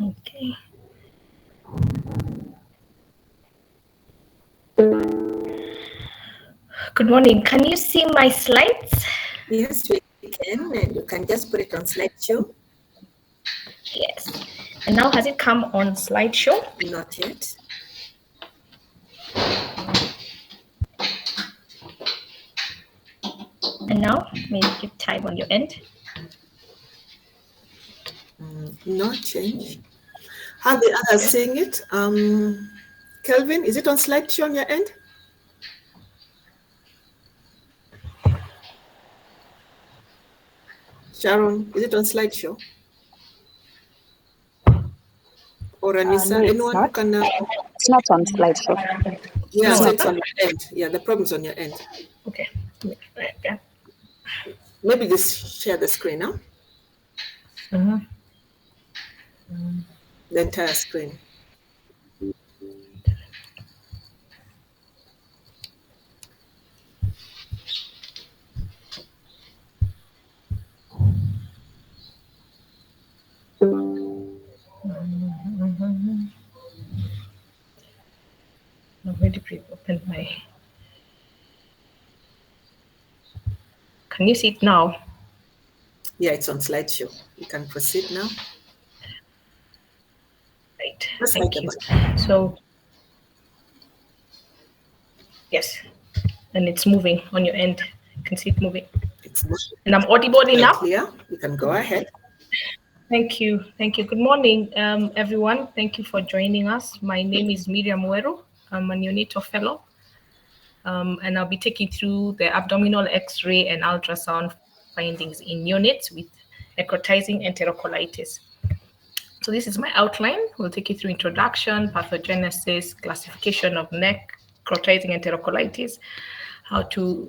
Okay. Good morning. Can you see my slides? Yes, we can, and you can just put it on slideshow. Yes. And now has it come on slideshow? Not yet. And now, maybe give time on your end. No change. How the others seeing it? Kelvin, is it on slideshow on your end? Sharon, is it on slideshow? Or Anissa? No, Anyone who can? it's not on slideshow. Yeah, No, so it's it's on your end. Yeah, the problem's on your end. Okay. Okay. Maybe just share the screen now. The entire screen. I've already pre-opened my. Can you see it now? Yeah, it's on slideshow. You can proceed now. Right. Just Thank like you. that. So, yes, and it's moving on your end. You can see it moving. It's And I'm audible enough. clear. You can go ahead. Thank you. Thank you. Good morning, everyone. Thank you for joining us. My name is Miriam Weru. I'm a neonatal fellow. And I'll be taking through the abdominal X-ray and ultrasound findings in neonates with necrotizing enterocolitis. So this is my outline. We'll take you through introduction, pathogenesis, classification of necrotizing enterocolitis, how to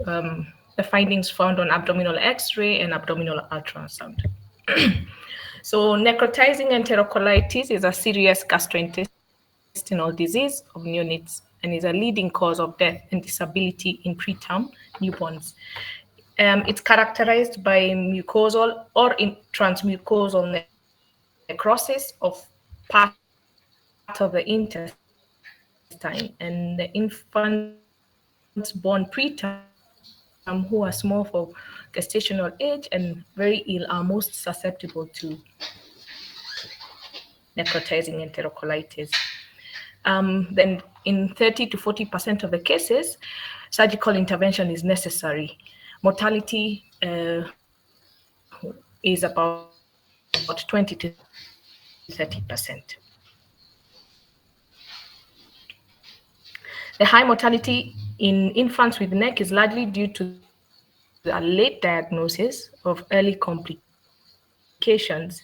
the findings found on abdominal X-ray and abdominal ultrasound. So necrotizing enterocolitis is a serious gastrointestinal disease of neonates and is a leading cause of death and disability in preterm newborns. It's characterized by mucosal or transmucosal necrosis of part of the intestine, and the infants born preterm who are small for gestational age and very ill are most susceptible to necrotizing enterocolitis. Then in 30 to 40% of the cases, surgical intervention is necessary. Mortality is about 20 to 30%. The high mortality in infants with NEC is largely due to the late diagnosis of early complications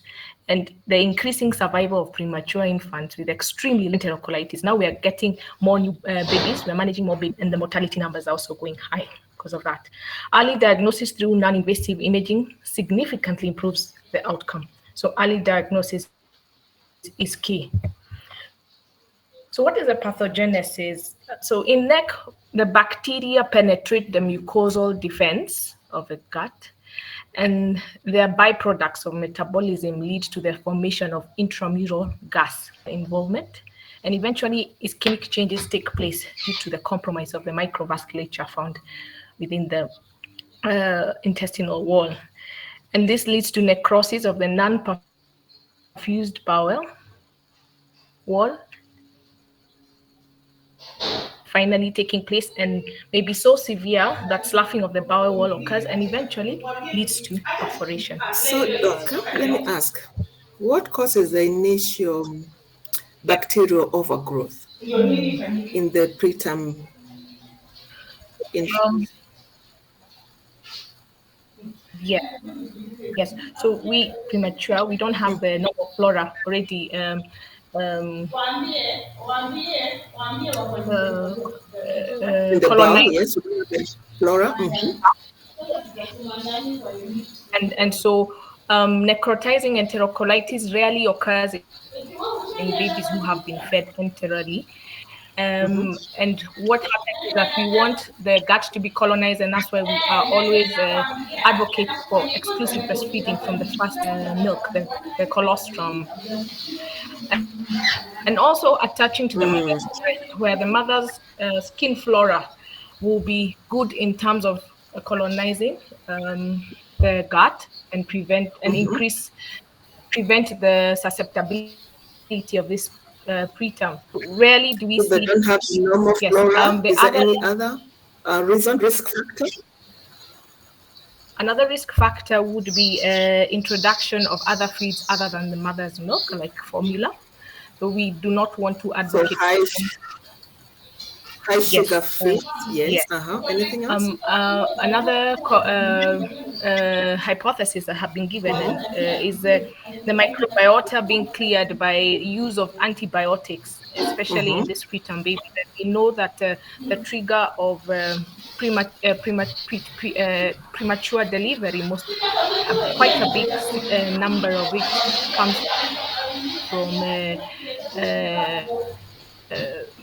and the increasing survival of premature infants with extremely limited enterocolitis. Now we are getting more new babies, we're managing more babies, and the mortality numbers are also going high because of that. Early diagnosis through non-invasive imaging significantly improves the outcome. So early diagnosis is key. So what is the pathogenesis? So in NEC, the bacteria penetrate the mucosal defense of the gut, and their byproducts of metabolism lead to the formation of intramural gas involvement, and eventually ischemic changes take place due to the compromise of the microvasculature found within the intestinal wall. And this leads to necrosis of the non-perfused bowel wall, finally taking place and may be so severe that sloughing of the bowel wall occurs and eventually leads to perforation. So, doctor, let me ask, what causes the initial bacterial overgrowth in the preterm infant? Yes. So we premature, we don't have the normal flora already. In the bowel, Colonized, yes, flora. and so necrotizing enterocolitis rarely occurs in babies who have been fed enterally. And what happens is that we want the gut to be colonized, and that's why we are always advocate for exclusive breastfeeding from the first milk, the colostrum. And also attaching to the mother's breast, where the mother's skin flora will be good in terms of colonizing the gut and prevent the susceptibility of this preterm. Rarely do we see. So they don't have normal Yes. flora. The Is other there any other reason, risk factor? Another risk factor would be introduction of other feeds other than the mother's milk, like formula. So we do not want to So advocate. high sugar Yes, feed. Yes. yes. Anything else? Another hypothesis that have been given is the microbiota being cleared by use of antibiotics, especially in this preterm baby. That we know that the trigger of premature delivery, quite a big number of it comes from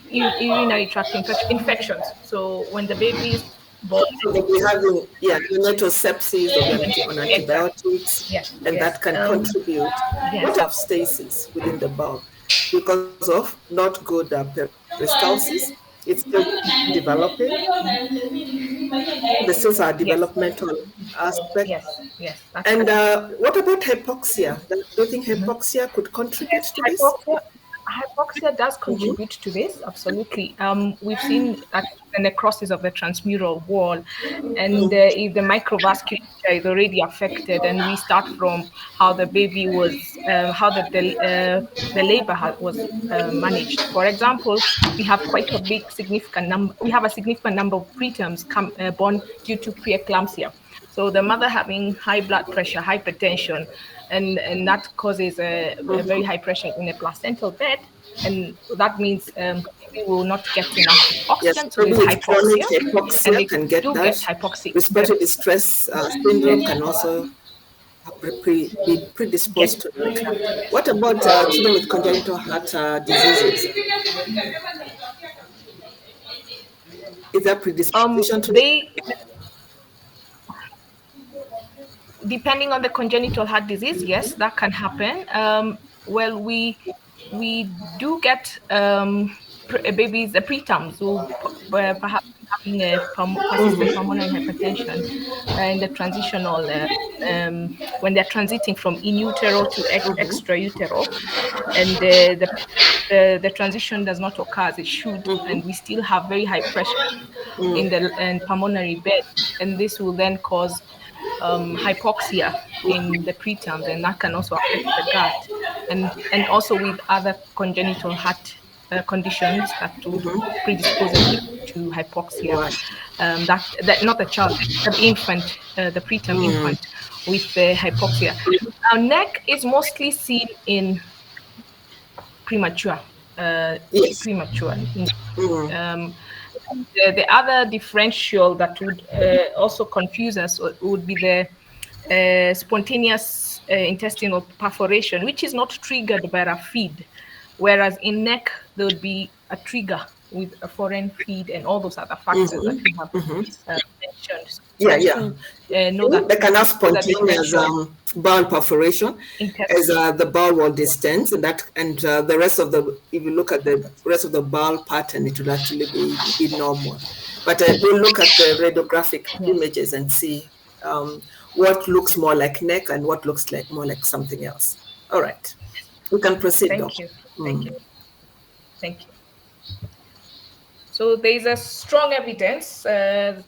urinary tract infections. So when the baby is born, So they'll be having, neonatal sepsis, they'll be on exactly. antibiotics, Yes, and yes, that can contribute. yes, What of stasis within the bowel? Because of not good peristalsis, it's still developing. The cells are yes, developmental aspect. yes. That's And correct. what about hypoxia? Do you think hypoxia could contribute Yes, to this? hypoxia does contribute to this, absolutely. We've seen that the necrosis of the transmural wall, and if the microvasculature is already affected, and we start from how the baby was, how the labor was managed. For example, we have quite a big significant number. We have a significant number of preterms born due to preeclampsia. So the mother having high blood pressure, hypertension, and that causes a very high pressure in the placental bed, and that means we will not get enough Yes, oxygen, so people there's with chronic hypoxia, and hypoxia they can get do that. get hypoxic. Respiratory distress syndrome can also be Get predisposed to that. What about children with congenital heart diseases? Is there predisposition to that? they depending on the congenital heart disease, yes, that can happen. Well, we do get babies, preterms who perhaps having a persistent pulmonary hypertension in the transitional when they're transiting from in utero to extrautero, and the transition does not occur as it should, and we still have very high pressure in the pulmonary bed, and this will then cause hypoxia in the preterms, and that can also affect the gut, and also with other congenital heart conditions that would predispose a child to hypoxia. Right. That not the child, the infant, the preterm infant with the hypoxia. Our neck is mostly seen in premature, Yes. premature. The other differential that would also confuse us would be the spontaneous intestinal perforation, which is not triggered by a feed, whereas in neck there would be a trigger with a foreign feed and all those other factors that we have mentioned. So Yeah, nice yeah. to know that They can have the spontaneous differential bowel perforation as intestine. the bowel wall distends, and the rest of the, if you look at the rest of the bowel pattern, it will actually be normal. But we'll look at the radiographic Yes. images and see what looks more like neck and what looks like more like something else. All right, we can proceed, Thank Doc. you. Thank you. Thank you. So there's a strong evidence to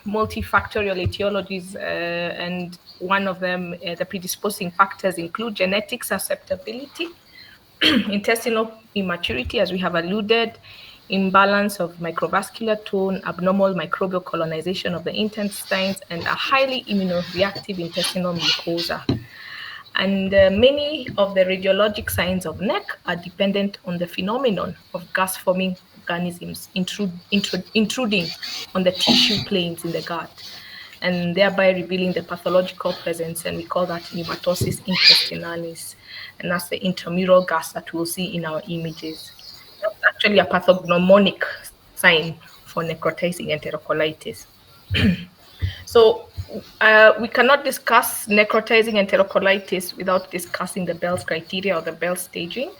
multifactorial etiologies, and one of them, the predisposing factors include genetic susceptibility, intestinal immaturity, as we have alluded, imbalance of microvascular tone, abnormal microbial colonization of the intestines, and a highly immunoreactive intestinal mucosa. And many of the radiologic signs of neck are dependent on the phenomenon of gas-forming organisms intruding on the tissue planes in the gut, and thereby revealing the pathological presence, and we call that pneumatosis intestinalis, and that's the intramural gas that we'll see in our images. That's actually a pathognomonic sign for necrotizing enterocolitis. So we cannot discuss necrotizing enterocolitis without discussing the Bell's criteria or the Bell staging.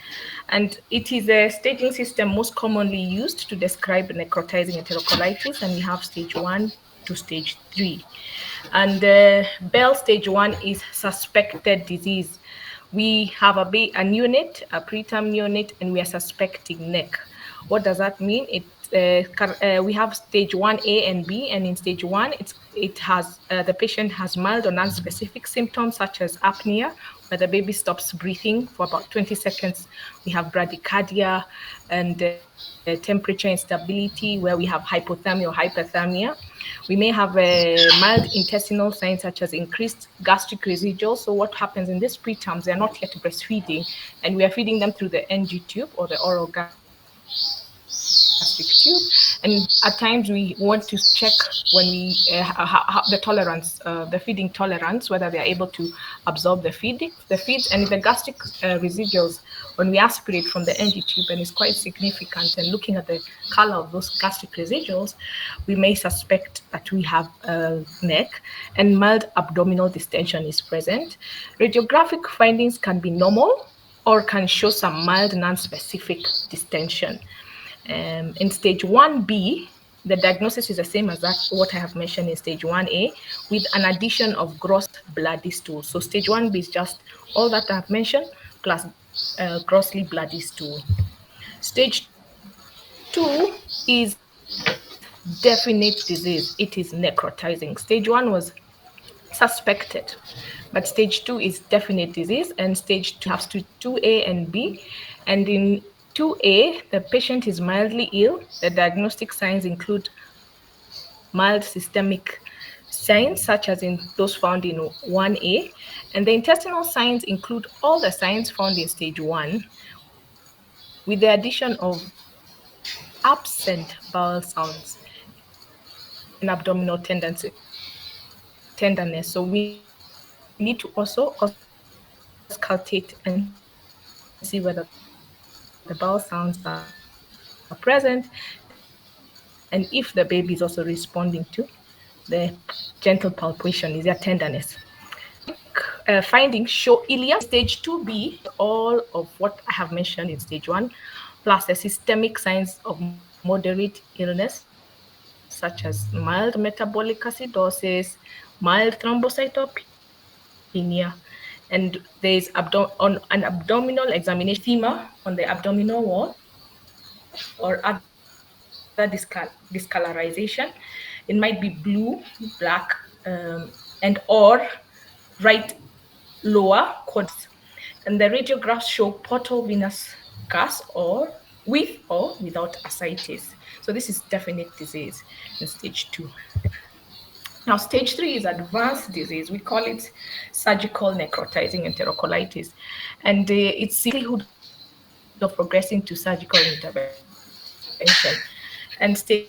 And it is a staging system most commonly used to describe necrotizing enterocolitis. And we have stage 1 to stage 3. And Bell stage 1 is suspected disease. We have a neonate, a preterm neonate, and we are suspecting neck. What does that mean? We have stage 1A and B, and in stage 1, the patient has mild or non-specific symptoms such as apnea, where the baby stops breathing for about 20 seconds. We have bradycardia and temperature instability, where we have hypothermia or hyperthermia. We may have mild intestinal signs such as increased gastric residuals. So what happens in these preterms? They're not yet breastfeeding, and we are feeding them through the NG tube or the oral gastric tube. And at times we want to check when the tolerance, the feeding tolerance, whether they are able to absorb the feeds. And if the gastric residuals, when we aspirate from the NG tube and is quite significant, and looking at the color of those gastric residuals, we may suspect that we have a neck, and mild abdominal distension is present. Radiographic findings can be normal or can show some mild non-specific distension. In stage 1B, the diagnosis is the same as what I have mentioned in stage 1A, with an addition of gross bloody stool. So stage 1B is just all that I have mentioned plus grossly bloody stool. Stage 2 is definite disease. It is necrotizing. Stage 1 was suspected, but stage 2 is definite disease, and stage 2 we have 2A and B. And in 2A, the patient is mildly ill. The diagnostic signs include mild systemic signs, such as in those found in 1A. And the intestinal signs include all the signs found in stage 1, with the addition of absent bowel sounds and abdominal tenderness. So we need to also auscultate and see whether the bowel sounds are present. And if the baby is also responding to the gentle palpation, is there tenderness. The findings show ileal stage 2B, all of what I have mentioned in stage 1, plus the systemic signs of moderate illness, such as mild metabolic acidosis, mild thrombocytopenia, and there is an abdominal examination showing edema on the abdominal wall or other discolorization. It might be blue, black, and or right lower quadriceps. And the radiographs show portal venous gas or with or without ascites. So this is definite disease in stage 2. Now, stage 3 is advanced disease. We call it surgical necrotizing enterocolitis. And it's the likelihood of progressing to surgical intervention. And stage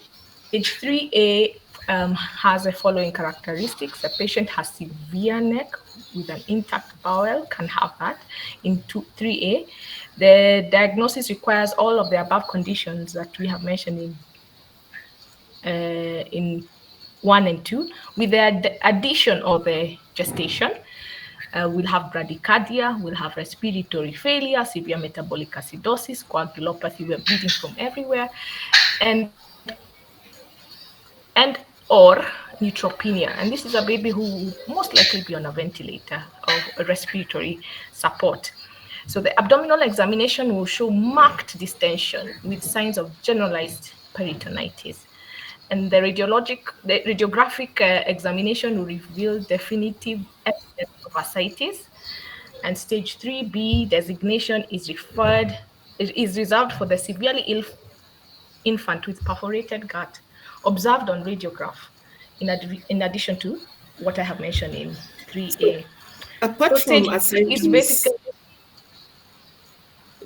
3A has the following characteristics. The patient has severe neck with an intact bowel, can have that. In 3A, the diagnosis requires all of the above conditions that we have mentioned in 1 and 2, with the addition of the gestation. We'll have bradycardia, we'll have respiratory failure, severe metabolic acidosis, coagulopathy, we're bleeding from everywhere, and or neutropenia. And this is a baby who will most likely be on a ventilator or a respiratory support. So the abdominal examination will show marked distension with signs of generalized peritonitis. And the radiographic examination will reveal definitive evidence of ascites. And stage 3B designation is reserved for the severely ill infant with perforated gut observed on radiograph, in addition to what I have mentioned in 3A. Apart So from stage 3 is ascites, basically,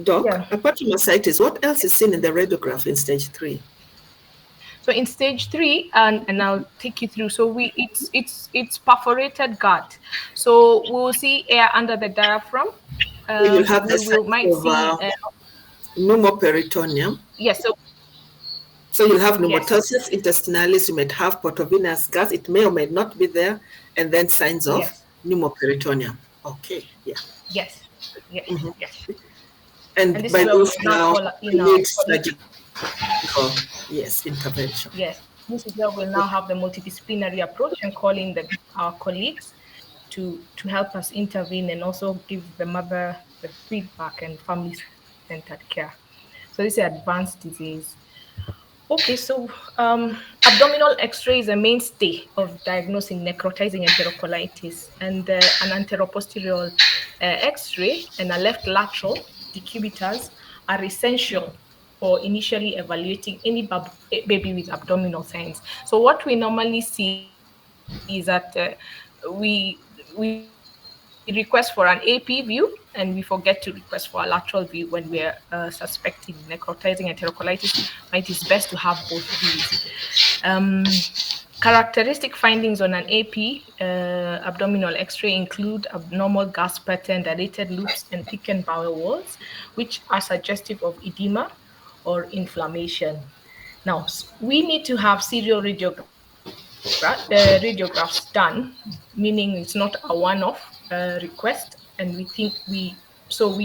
Doc, yeah. apart from ascites, what else is seen in the radiograph in stage 3? So in stage 3, and I'll take you through. So it's perforated gut. So we'll see air under the diaphragm. So you'll have the We will signs might of see pneumoperitoneum. Yes. So you'll have Yes. pneumatosis intestinalis, you might have portovenous gas, it may or may not be there, and then signs of Yes. pneumoperitoneum. Okay, yeah. Yes. Yes. Mhm. Yes. And And this by is where we this now now, call, we need surgical, yes, intervention. yes, this is where we'll now have the multidisciplinary approach and calling our colleagues to help us intervene and also give the mother the feedback and family-centered care. So this is advanced disease. Okay, so abdominal X-ray is a mainstay of diagnosing necrotizing enterocolitis, and an anteroposterior X-ray and a left lateral decubitors are essential for initially evaluating any baby with abdominal signs. So what we normally see is that we request for an AP view and we forget to request for a lateral view when we're suspecting necrotizing enterocolitis. Right, it's best to have both views. Characteristic findings on an AP abdominal X-ray include abnormal gas pattern, dilated loops, and thickened bowel walls, which are suggestive of edema or inflammation. Now, we need to have serial radiographs done, meaning it's not a one-off request, and we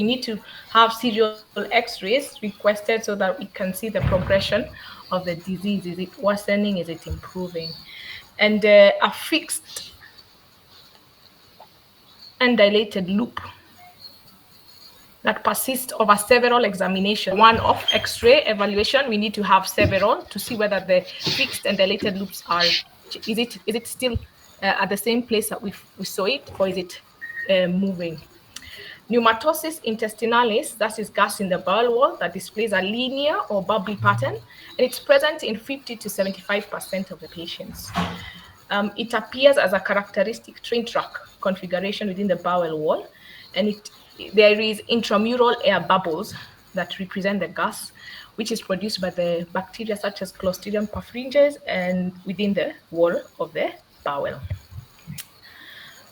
need to have serial X-rays requested so that we can see the progression of the disease. Is it worsening? Is it improving? And a fixed and dilated loop that persists over several examinations. One off X-ray evaluation, we need to have several to see whether the fixed and dilated loops are, is it still at the same place that we saw it, or is it moving? Pneumatosis intestinalis, that is gas in the bowel wall that displays a linear or bubbly pattern, and it's present in 50 to 75% of the patients. It appears as a characteristic train track configuration within the bowel wall, and there is intramural air bubbles that represent the gas, which is produced by the bacteria such as Clostridium perfringens and within the wall of the bowel.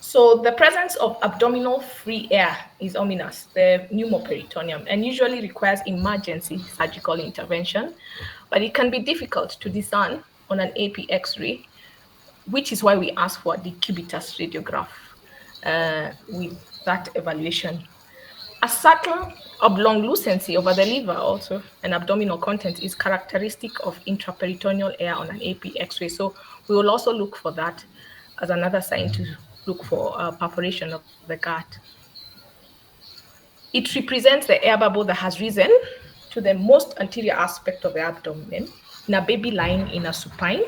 So the presence of abdominal free air is ominous, the pneumoperitoneum, and usually requires emergency surgical intervention, but it can be difficult to discern on an AP X-ray, which is why we ask for a decubitus radiograph with that evaluation. A subtle oblong lucency over the liver also and abdominal content is characteristic of intraperitoneal air on an AP X-ray. So we will also look for that as another sign to look for perforation of the gut. It represents the air bubble that has risen to the most anterior aspect of the abdomen in a baby lying in a supine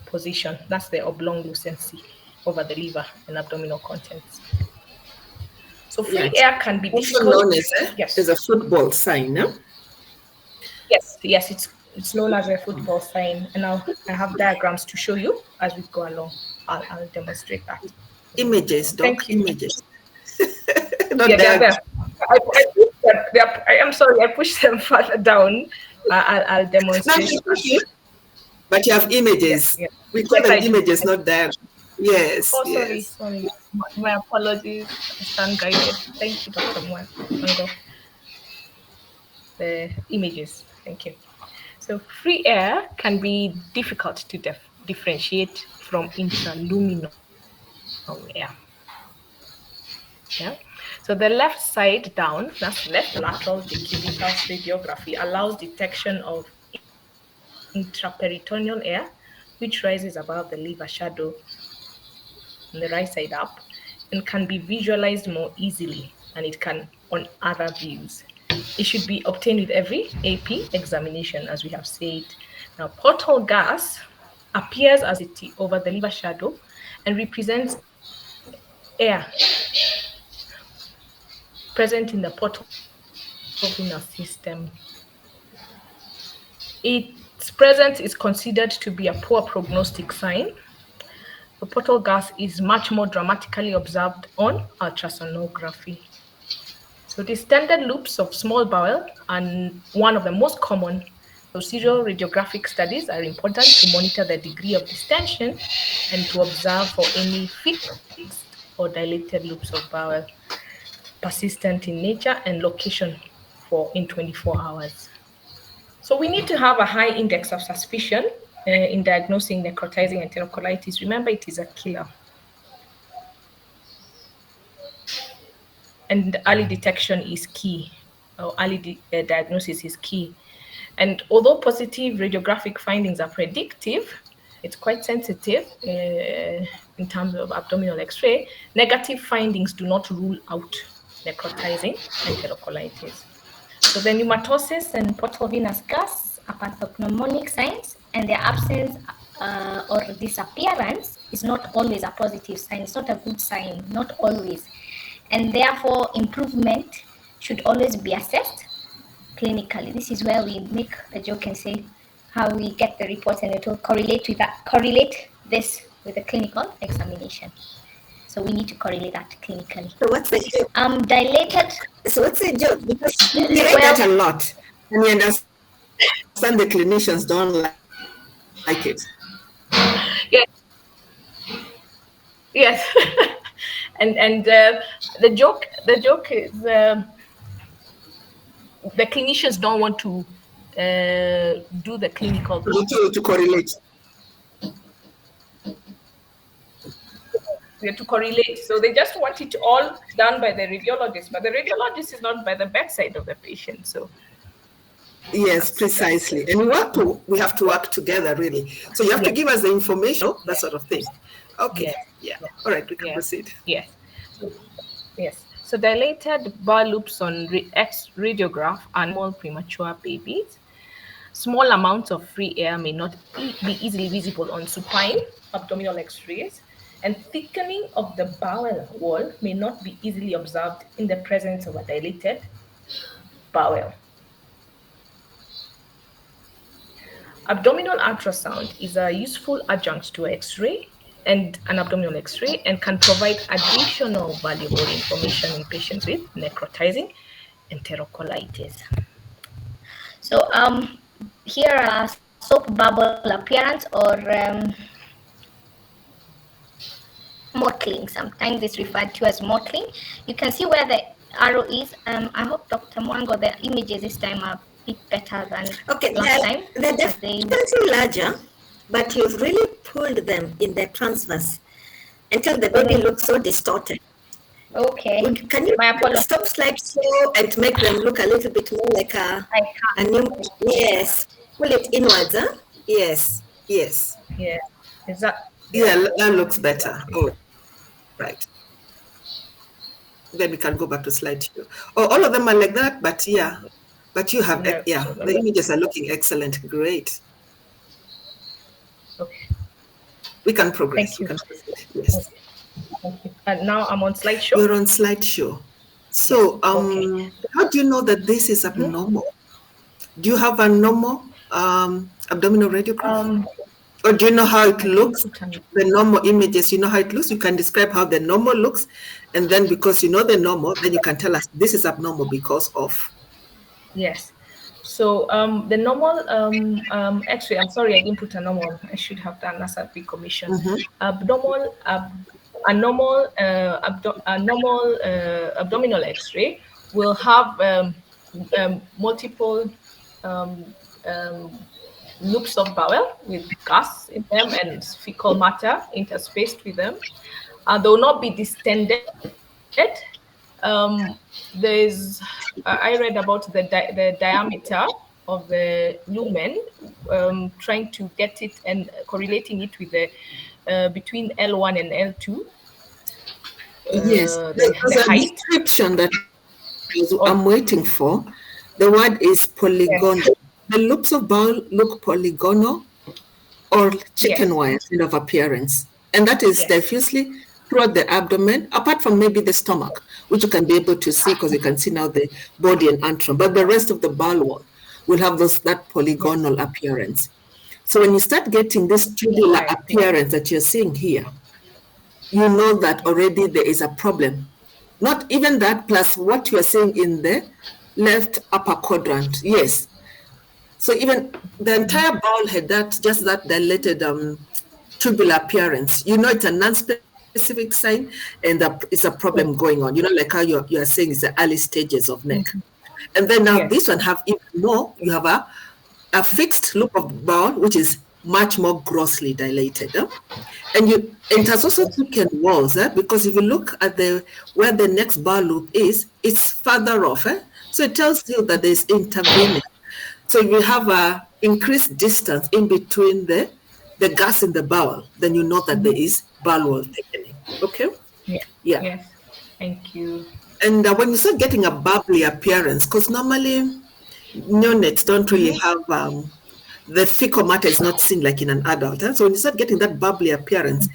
position. That's the oblong lucency over the liver and abdominal contents. So free air can be Also difficult. known Yes. as a football sign, no? Yes, it's known as a football sign, and I have diagrams to show you as we go along. I'll demonstrate that. Images, Doc. Thank you. Images. Not Yeah, they're diagrams. there. I'm sorry, I pushed them further down. I'll demonstrate. But you have images. Yeah. We call Yes, them I do. images, not diagrams. Yes. Oh, yes. sorry. My apologies. I stand guided. Thank you, Dr. Mwango. The images. Thank you. So free air can be difficult to differentiate from intraluminal air. Yeah. So the left side down, that's left lateral decubitus radiography, allows detection of intraperitoneal air, which rises above the liver shadow on the right side up, and can be visualized more easily, and it can on other views. It should be obtained with every AP examination, as we have said. Now, portal gas appears as it over the liver shadow and represents air present in the portal venous system. Its presence is considered to be a poor prognostic sign. The portal gas is much more dramatically observed on ultrasonography. So the standard loops of small bowel and one of the most common. So serial radiographic studies are important to monitor the degree of distension and to observe for any fixed or dilated loops of bowel, persistent in nature and location in 24 hours. So we need to have a high index of suspicion in diagnosing necrotizing enterocolitis. Remember, it is a killer. And early detection is key, or early diagnosis is key. And although positive radiographic findings are predictive, it's quite sensitive in terms of abdominal X-ray, negative findings do not rule out necrotizing enterocolitis. So the pneumatosis and portal venous gas are pathognomonic signs, and their absence or disappearance is not always a positive sign. It's not a good sign, not always. And therefore, improvement should always be assessed clinically. This is where we make a joke and say how we get the report, and it will correlate this with the clinical examination. So we need to correlate that clinically. So what's the joke? Dilated. So what's the joke? Because we read that a lot, and we understand the clinicians don't like it. Yes. Yes. and the joke is the clinicians don't want to do the clinical to correlate. To correlate. So they just want it all done by the radiologist, but the radiologist is not by the bedside of the patient. So yes, precisely. And we have to work together, really. So you have to give us the information, that sort of thing. Okay. Yeah. All right, we can proceed. Yes. Yes. So dilated bar loops on radiograph are normal premature babies. Small amounts of free air may not be easily visible on supine abdominal X-rays, and thickening of the bowel wall may not be easily observed in the presence of a dilated bowel. Abdominal ultrasound is a useful adjunct to X-ray and an abdominal X-ray, and can provide additional valuable information in patients with necrotizing enterocolitis. So here are soap bubble appearance or mottling. Sometimes it's referred to as mottling. You can see where the arrow is. I hope Dr. Mwango, the images this time are a bit better than last time. They're definitely larger, but you've really pulled them in the transverse until the baby looks so distorted. Okay. Can you stop slideshow and make them look a little bit more like a new? Yes. Pull it inwards, huh? Yes. Yes. Yeah. Is that? Yeah, that looks better. Oh, right. Then we can go back to slideshow. Oh, all of them are like that, but yeah. But you have, the images are looking excellent. Great. Okay. We can progress. Thank you. We can proceed. Yes. Thank you. And now I'm on slideshow. You're on slideshow. So, how do you know that this is abnormal? Do you have a normal abdominal radiograph? Or do you know how it looks? The normal images, you know how it looks? You can describe how the normal looks. And then because you know the normal, then you can tell us this is abnormal because of. Yes. So the normal X-ray, I'm sorry, I didn't put a normal. I should have done as a big commission. Abnormal, a normal abdominal X-ray will have multiple loops of bowel with gas in them and fecal matter interspaced with them. They will not be distended. I read about the diameter of the lumen, trying to get it and correlating it with the between L1 and L2. Yes, there's a description that I'm waiting for. The word is polygonal. Yes. The loops of bowel look polygonal or chicken wire kind of appearance. And that is diffusely throughout the abdomen, apart from maybe the stomach, which you can be able to see because you can see now the body and antrum. But the rest of the bowel wall will have that polygonal appearance. So when you start getting this tubular appearance that you're seeing here, you know that already there is a problem. Not even that, plus what you're seeing in the left upper quadrant. Yes. So even the entire bowel had that dilated tubular appearance. You know it's a non-specific sign and it's a problem going on. You know, like how you are saying it's the early stages of neck. And then now Yes. this one have even more. You have a fixed loop of bowel, which is much more grossly dilated. And it has also thickened walls, because if you look at where the next bowel loop is, it's further off. So it tells you that there's intervening. So if you have a increased distance in between the gas in the bowel, then you know that there is bowel wall thickening. Okay? Yeah. Yeah. Yes. Thank you. And when you start getting a bubbly appearance, because normally neonates don't really have the fecal matter is not seen like in an adult. So when you start getting that bubbly appearance,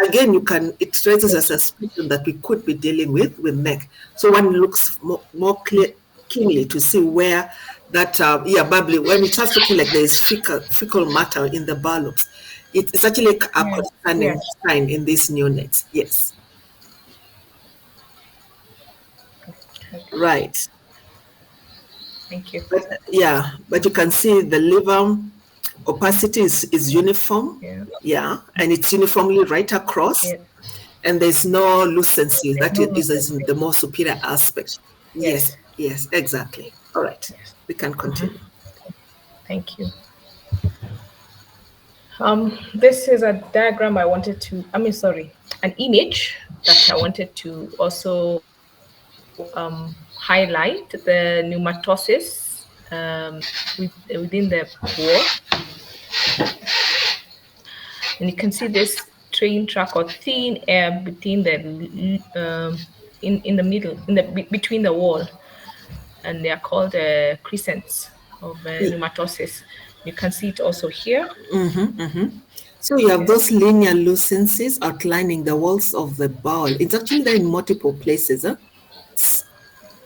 again, it raises a suspicion that we could be dealing with neck. So one looks more keenly to see where that, bubbly, when it starts looking like there is fecal matter in the bowel, it's actually a concerning sign in these neonates. Yes. Right. Thank you. But you can see the liver opacity is uniform. Yeah. And it's uniformly right across. Yeah. And there's no lucency. That is the more superior aspect. Yes, exactly. All right. We can continue. Thank you. This is a diagram an image that I wanted to also highlight the pneumatosis within the wall. And you can see this train track or thin air between the in the middle, between the wall, and they are called crescents of pneumatosis. You can see it also here. So you have those linear lucencies outlining the walls of the bowel. It's actually there in multiple places.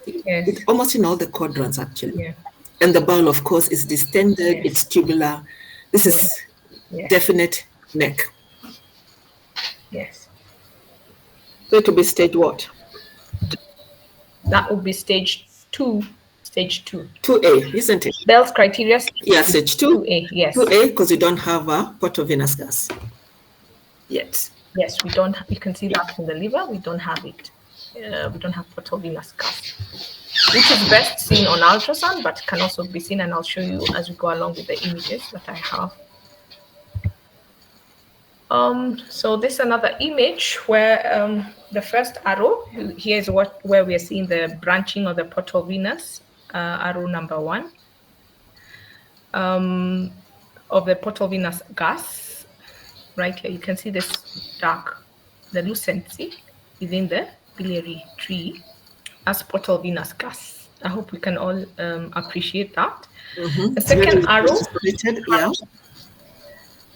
It's almost in all the quadrants, actually. Yeah. And the bowel, of course, is distended. It's tubular. This is definite neck. Yes. So it will be stage what? That would be stage 2. Stage 2. 2A, isn't it? Bell's criteria. Yeah, stage 2. 2A, yes. 2A, because you don't have a portovenous gas yet. Yes, we don't. You can see that in the liver. We don't have it. We don't have portovenous gas, which is best seen on ultrasound, but can also be seen, and I'll show you as we go along with the images that I have. So this is another image where the first arrow, here is where we are seeing the branching of the portovenous, arrow number 1, of the portovenous gas. Right here, you can see this dark, the lucency within the biliary tree as portovenous gas. I hope we can all appreciate that. The second arrow.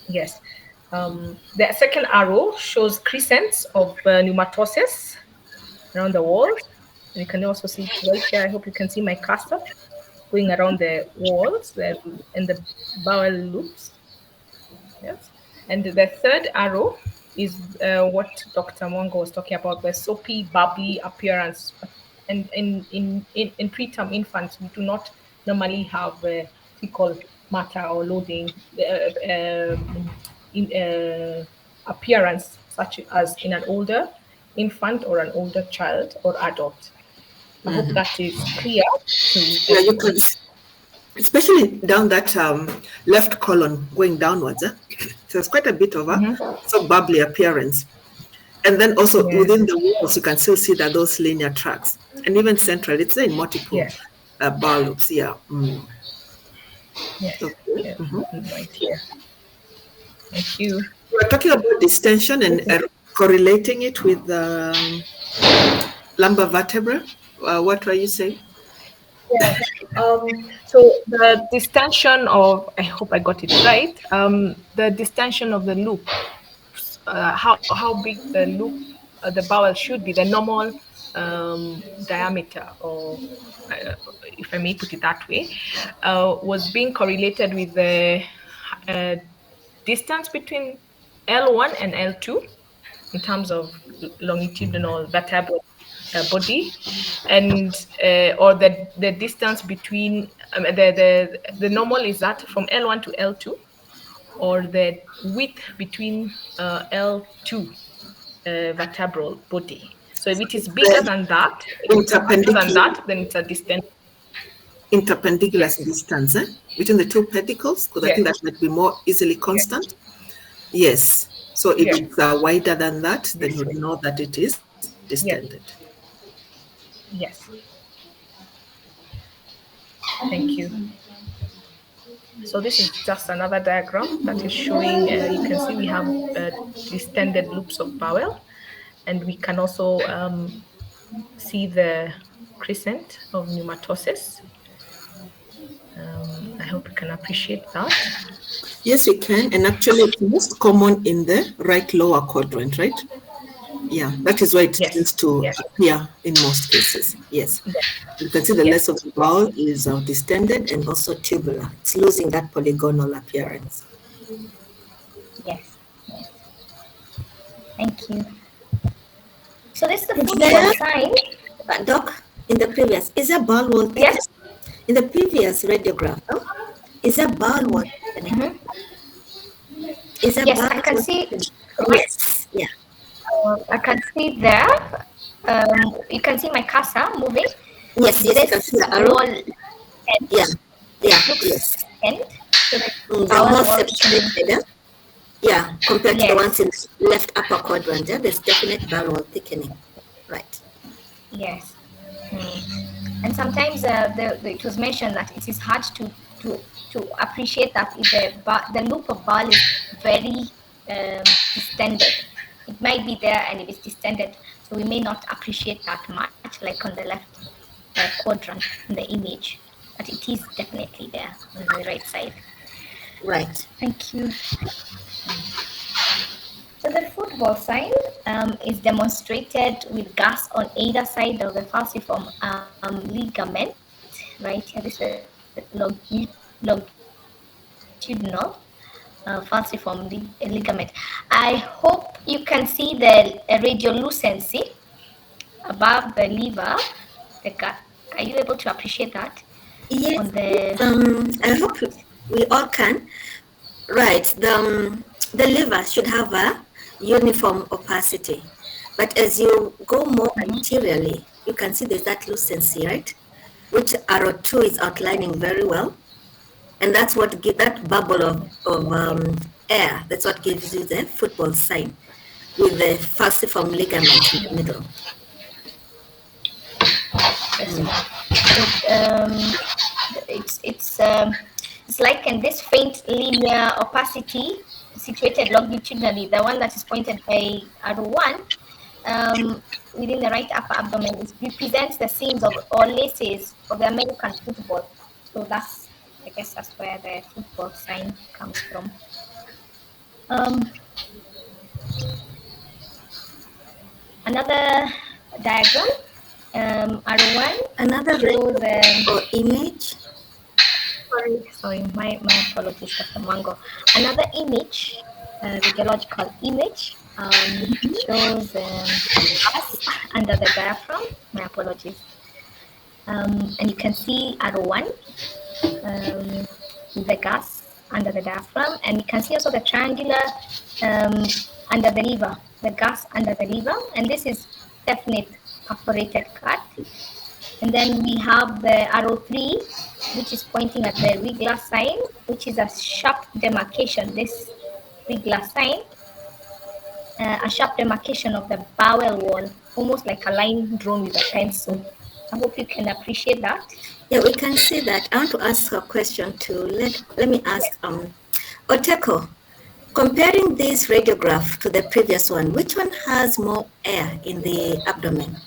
Yes. The second arrow shows crescents of pneumatosis around the walls. And you can also see it right here. I hope you can see my cursor going around the walls and the bowel loops. Yes. And the third arrow is what Dr. Mwango was talking about, the soapy, bubbly appearance. And in preterm infants, we do not normally have fecal matter or loading appearance such as in an older infant or an older child or adult. I hope that is clear. Yeah, you can, especially down that left column going downwards. So there's quite a bit of a bubbly appearance. And then also within the walls, you can still see that those linear tracks. And even central, it's in multiple bowel loops. Yeah. Yes. Okay. Right here. Thank you. We're talking about distension and correlating it with the lumbar vertebra. What were you saying? Yeah. So the distension of, I hope I got it right. The distension of the loop, how big the loop, the bowel should be, the normal diameter, or if I may put it that way, was being correlated with the distance between L1 and L2 in terms of longitudinal vertebral body, and or the distance between the normal is that from L1 to L2, or the width between L2 vertebral body. So if it is bigger than that, then it's a distance. interpendicular distance between the two pedicles, because I think that might be more easily constant. Yes. So if it's wider than that, then you would know that it is distended. Yes. Thank you. So this is just another diagram that is showing, you can see we have distended loops of bowel, and we can also see the crescent of pneumatosis. I hope you can appreciate that. Yes, we can. And actually, it's most common in the right lower quadrant, right? Yeah, that is why it tends to appear in most cases. Yes. You can see the less of the bowel is distended and also tubular. It's losing that polygonal appearance. Yes. Thank you. So this is the football sign. Doc, in the previous, is a bowel wall thickening? Yes. In the previous radiograph, is a bowel wall thickening? Is a Yes, bowel I can wall see. thickening? Yes, yeah. I can see there. You can see my cursor moving. Yes, yes, you can see the arrow. End. Yeah, yeah, Looks yes. end. So They're more separated. Yeah, compared to the ones in the left upper quadrant. Yeah, there's definite bowel wall thickening. Right. Yes. And sometimes it was mentioned that it is hard to appreciate that if the loop of bowel is very distended. It might be there and it is distended, so we may not appreciate that much, like on the left quadrant in the image, but it is definitely there on the right side. Right. Thank you. So the football sign is demonstrated with gas on either side of the falciform ligament, right here. This is longitudinal falciform ligament. I hope you can see the radiolucency above the liver, the gut. Are you able to appreciate that? Yes. On the I hope we all can. Right. The liver should have a uniform opacity, but as you go more anteriorly, you can see there's that lucency, right? Which arrow 2 is outlining very well. And that's what gives that bubble of air. That's what gives you the football sign with the falciform ligament in the middle. It's like in this faint linear opacity situated longitudinally. The one that is pointed by arrow 1 within the right upper abdomen, it represents the seams of or laces of the American football. So I guess that's where the football sign comes from. Another diagram, arrow 1. Another shows or image. Sorry, my apologies, Dr. Mango. Another image, radiological image, shows gas under the diaphragm. My apologies. And you can see arrow 1, the gas under the diaphragm, and you can see also the triangular under the liver, the gas under the liver, and this is definite perforated cut. And then we have the arrow 3, which is pointing at the Wigler sign, which is a sharp demarcation. This Wigler sign, a sharp demarcation of the bowel wall, almost like a line drawn with a pencil. I hope you can appreciate that. Yeah, we can see that. I want to ask a question too. Let me ask Oteko, comparing this radiograph to the previous one, which one has more air in the abdomen?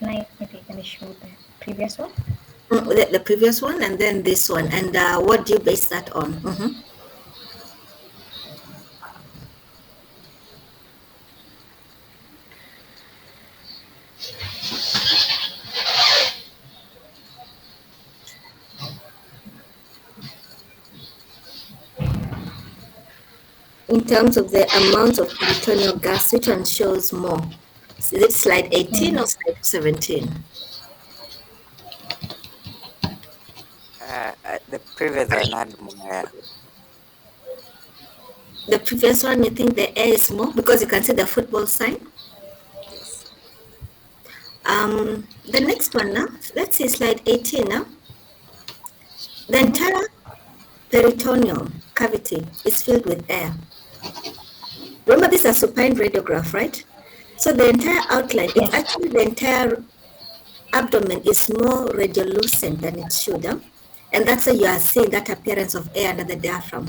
Maybe can I show the previous one? The previous one and then this one. And what do you base that on? In terms of the amount of peritoneal gas, which one shows more? Is it slide 18 or slide 17? The previous one had more air. The previous one, you think the air is more because you can see the football sign? Yes. The next one now, let's see slide 18 now. The entire peritoneum cavity is filled with air. Remember, this is a supine radiograph, right? So the entire outline, it's actually the entire abdomen is more radiolucent than it should. And that's why you are seeing that appearance of air under the diaphragm.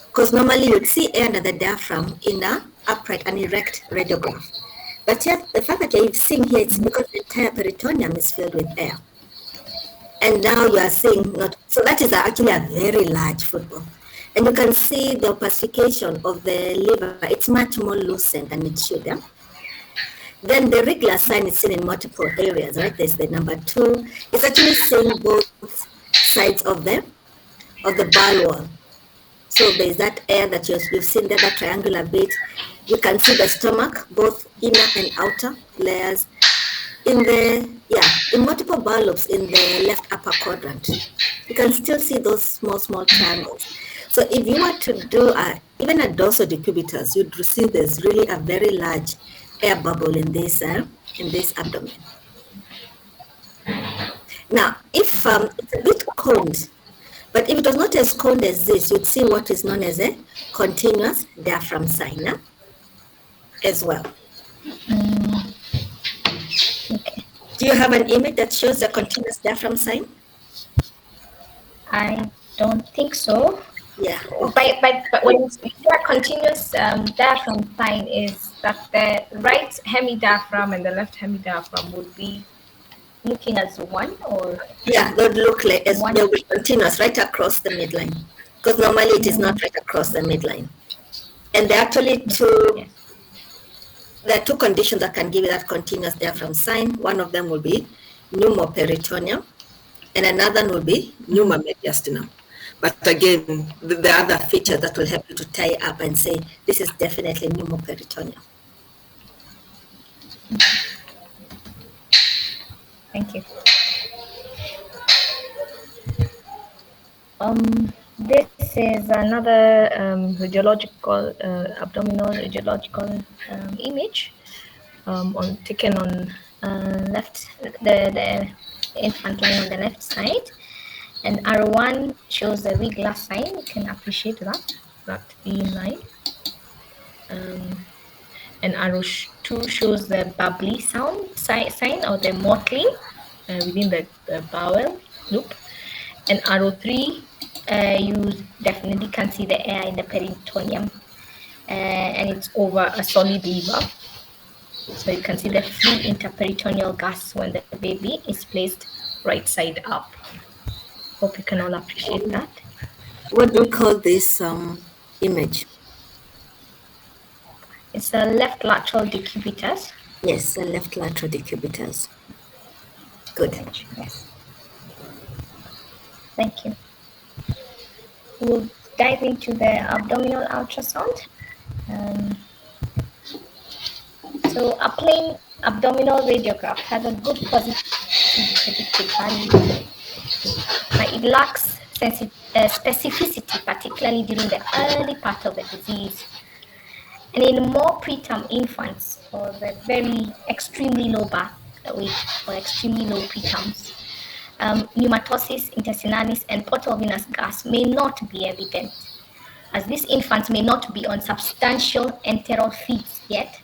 Because normally you'd see air under the diaphragm in an upright and erect radiograph. But yet, the fact that you're seeing here, it's because the entire peritoneum is filled with air. And now you are seeing not, so that is actually a very large football. And you can see the opacification of the liver, it's much more lucent than it should. Then the regular sign is seen in multiple areas, right? There's the number 2. It's actually seeing both sides of the bowel wall. So there's that air that you've seen there, that triangular bit. You can see the stomach, both inner and outer layers. In multiple bowel lobes in the left upper quadrant, you can still see those small triangles. So if you were to do even a dorsal decubitus, you'd see there's really a very large air bubble in this abdomen. Now, if it's a bit coned, but if it was not as coned as this, you'd see what is known as a continuous diaphragm sign as well. Okay. Do you have an image that shows the continuous diaphragm sign? I don't think so. Yeah. But when you say continuous diaphragm sign, is that the right hemidiaphragm and the left hemidiaphragm would be looking as one, or? Yeah, they would look like as they will be continuous right across the midline, because normally it is not right across the midline. And there are actually there are two conditions that can give you that continuous diaphragm sign. One of them will be pneumoperitoneum, and another will be pneumomediastinum. But again, the other feature that will help you to tie up and say this is definitely pneumoperitoneum. Thank you. This is another abdominal radiological image taken on left, the infant lying on the left side, and arrow 1 shows the regular sign. You can appreciate that being line. And arrow 2 shows the bubbly sign or the mottling within the bowel loop. And arrow 3, you definitely can see the air in the peritoneum, and it's over a solid liver. So you can see the free interperitoneal gas when the baby is placed right side up. Hope you can all appreciate that. What do we call this image? It's a left lateral decubitus. Yes, a left lateral decubitus. Good. Yes. Thank you. We'll dive into the abdominal ultrasound. So a plain abdominal radiograph has a good positive predictive value, but it lacks specificity, particularly during the early part of the disease. And in more preterm infants or the very extremely low birth weight or extremely low preterms, pneumatosis intestinalis and portal venous gas may not be evident, as these infants may not be on substantial enteral feeds yet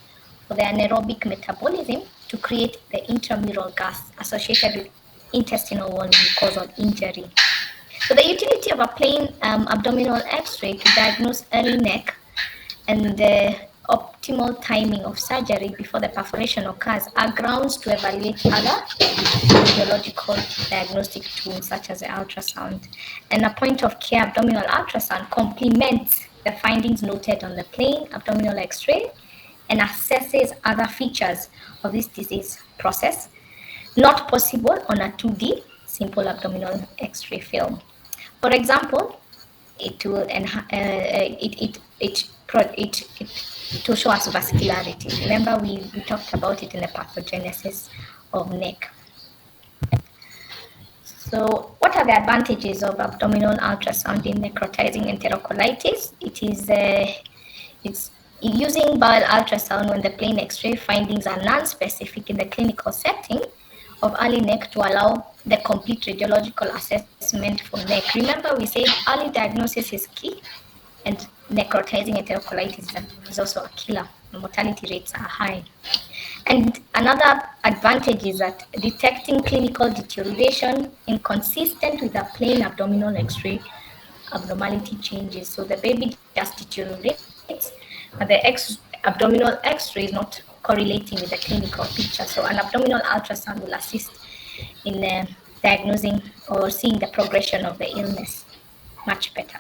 for their anaerobic metabolism to create the intramural gas associated with intestinal wall mucosal injury. So the utility of a plain abdominal X-ray to diagnose early neck and the optimal timing of surgery before the perforation occurs are grounds to evaluate other radiological diagnostic tools such as the ultrasound. And a point-of-care abdominal ultrasound complements the findings noted on the plain abdominal X-ray and assesses other features of this disease process, not possible on a 2D simple abdominal X-ray film. For example, it will to show us vascularity. Remember, we talked about it in the pathogenesis of neck. So what are the advantages of abdominal ultrasound in necrotizing enterocolitis? It's Using bowel ultrasound when the plain X-ray findings are non-specific in the clinical setting of early neck to allow the complete radiological assessment for neck. Remember, we said early diagnosis is key, and necrotizing enterocolitis is also a killer. The mortality rates are high. And another advantage is that detecting clinical deterioration inconsistent with a plain abdominal X-ray abnormality changes. So the baby just deteriorates, but the abdominal X-ray is not correlating with the clinical picture. So an abdominal ultrasound will assist in diagnosing or seeing the progression of the illness much better.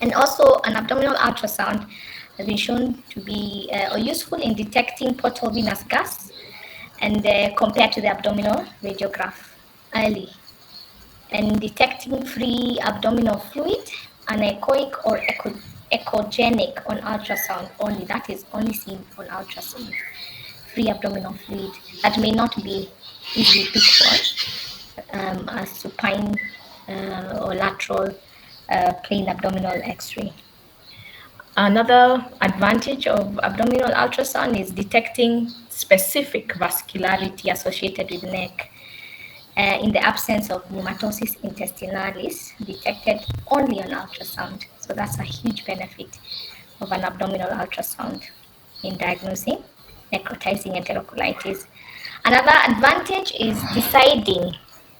And also, an abdominal ultrasound has been shown to be useful in detecting portal venous gas and compared to the abdominal radiograph early, and detecting free abdominal fluid, anechoic or echogenic on ultrasound only. That is only seen on ultrasound. Free abdominal fluid that may not be easily picked on as supine or lateral plain abdominal X-ray. Another advantage of abdominal ultrasound is detecting specific vascularity associated with neck in the absence of pneumatosis intestinalis detected only on ultrasound. So that's a huge benefit of an abdominal ultrasound in diagnosing necrotizing enterocolitis. Another advantage is deciding,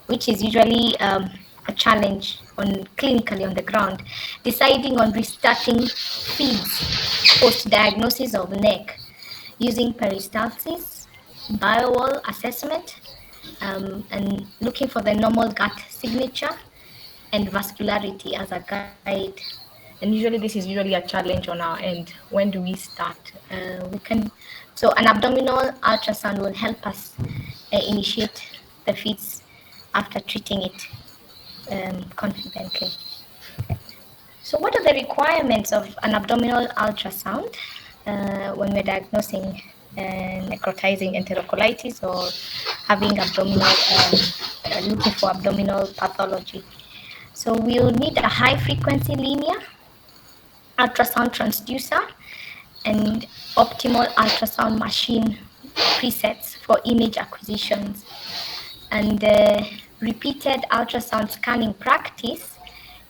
which is usually a challenge clinically on the ground, deciding on restarting feeds post-diagnosis of neck using peristalsis, bowel assessment, and looking for the normal gut signature and vascularity as a guide. And usually this is usually a challenge on our end. When do we start? So an abdominal ultrasound will help us initiate the feeds after treating it confidently. So what are the requirements of an abdominal ultrasound when we're diagnosing necrotizing enterocolitis or having abdominal, looking for abdominal pathology? So we'll need a high frequency linear ultrasound transducer and optimal ultrasound machine presets for image acquisitions, and repeated ultrasound scanning practice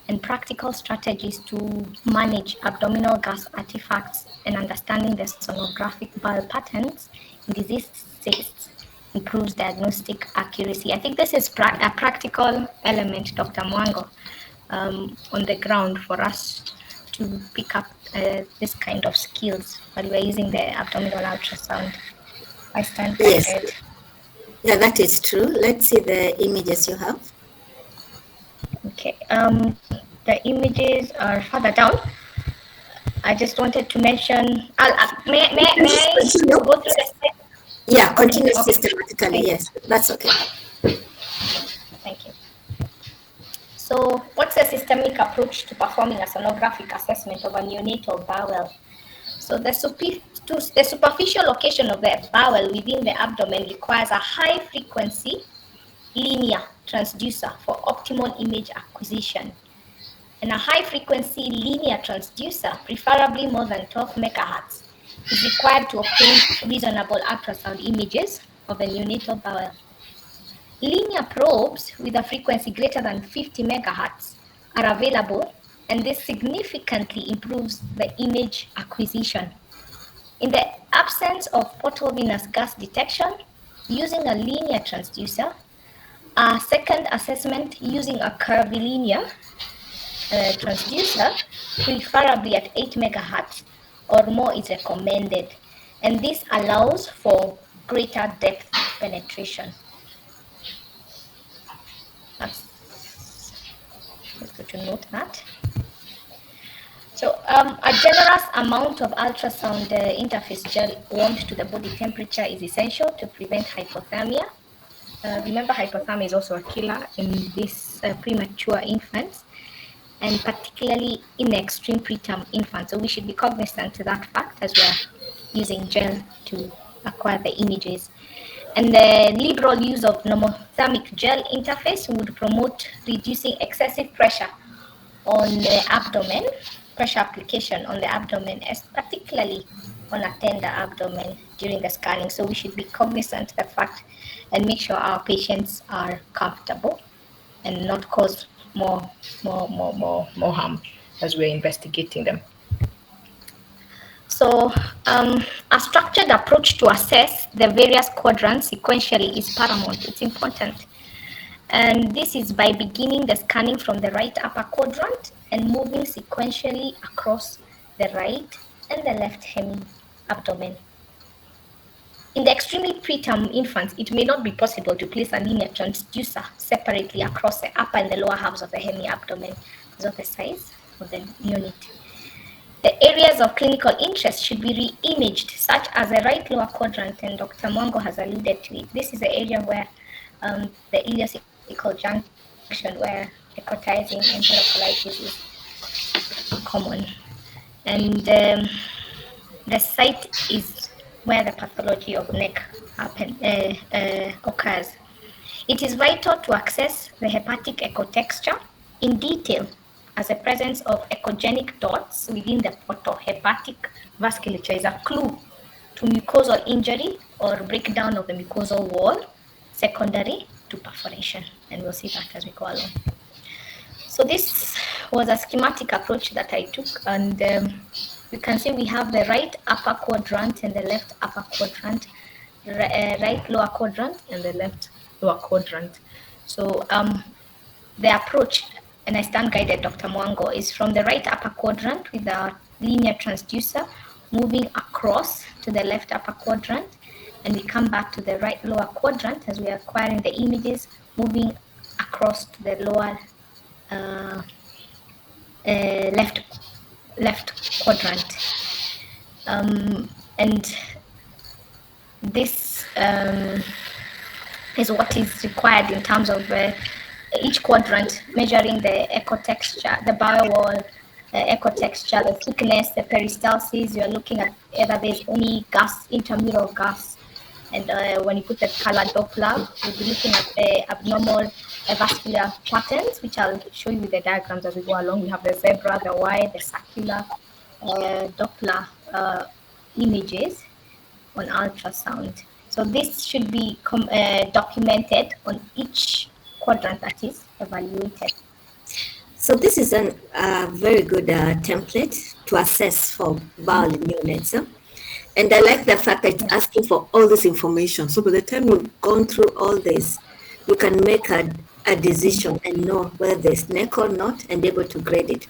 and practical strategies to manage abdominal gas artifacts and understanding the sonographic bowel patterns in diseased cysts improves diagnostic accuracy. I think this is a practical element, Dr. Mwango, on the ground for us to pick up this kind of skills while we're using the abdominal ultrasound. I stand corrected. Yes. Yeah, that is true. Let's see the images you have. Okay. The images are further down. I just wanted to mention. May I go through the steps? Yeah, continue systematically. Yes, that's okay. Thank you. So, what's the systemic approach to performing a sonographic assessment of a neonatal bowel? So, the superficial location of the bowel within the abdomen requires a high frequency linear transducer for optimal image acquisition. And a high frequency linear transducer, preferably more than 12 megahertz, is required to obtain reasonable ultrasound images of the neonatal bowel. Linear probes with a frequency greater than 50 megahertz are available, and this significantly improves the image acquisition. In the absence of portal venous gas detection, using a linear transducer, a second assessment using a curvilinear transducer, preferably at 8 megahertz or more, is recommended, and this allows for greater depth penetration. That's good to note that. So a generous amount of ultrasound interface gel warmed to the body temperature is essential to prevent hypothermia. Remember, hypothermia is also a killer in these premature infants, and particularly in extreme preterm infants. So we should be cognizant to that fact as we're using gel to acquire the images. And the liberal use of normothermic gel interface would promote reducing excessive pressure on the abdomen pressure application on the abdomen, particularly on a tender abdomen during the scanning. So we should be cognizant of the fact and make sure our patients are comfortable and not cause more harm as we're investigating them. So a structured approach to assess the various quadrants sequentially is paramount. It's important. And this is by beginning the scanning from the right upper quadrant and moving sequentially across the right and the left hemi-abdomen. In the extremely preterm infants, it may not be possible to place a linear transducer separately across the upper and the lower halves of the hemi-abdomen because of the size of the unit. The areas of clinical interest should be re-imaged, such as the right lower quadrant, and Dr. Mwango has alluded to it. This is the area where the ileocecal junction, where necrotizing enterocolitis is common. And the site is where the pathology of neck occurs. It is vital to access the hepatic echo texture in detail, as the presence of echogenic dots within the portohepatic vasculature is a clue to mucosal injury or breakdown of the mucosal wall, secondary to perforation. And we'll see that as we go along. So this was a schematic approach that I took, and you can see we have the right upper quadrant and the left upper quadrant, right lower quadrant and the left lower quadrant. So the approach, and I stand guided Dr. Mwango, is from the right upper quadrant with a linear transducer moving across to the left upper quadrant, and we come back to the right lower quadrant as we are acquiring the images, moving across to the lower left quadrant. And this is what is required in terms of each quadrant, measuring the echo texture, the bowel wall, echo texture, the thickness, the peristalsis. You're looking at whether there's any gas, intramural gas. And when you put the color Doppler, we'll be looking at the abnormal vascular patterns, which I'll show you with the diagrams as we go along. We have the zebra, the Y, the circular Doppler images on ultrasound. So this should be documented on each quadrant that is evaluated. So this is a very good template to assess for bowel units. And I like the fact that it's asking for all this information. So by the time you've gone through all this, you can make a decision and know whether there's neck or not and able to grade it.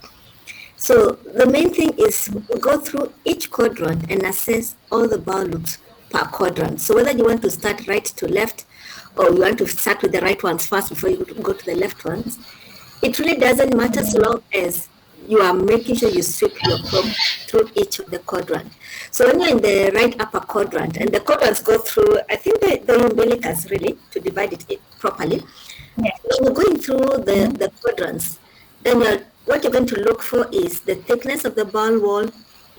So the main thing is go through each quadrant and assess all the bowel loops per quadrant. So whether you want to start right to left or you want to start with the right ones first before you go to the left ones, it really doesn't matter as long as you are making sure you sweep your probe through each of the quadrant. So when you're in the right upper quadrant, and the quadrants go through, I think the umbilicus really, to divide it properly. Yes. When you're going through the quadrants, then what you're going to look for is the thickness of the bowel wall,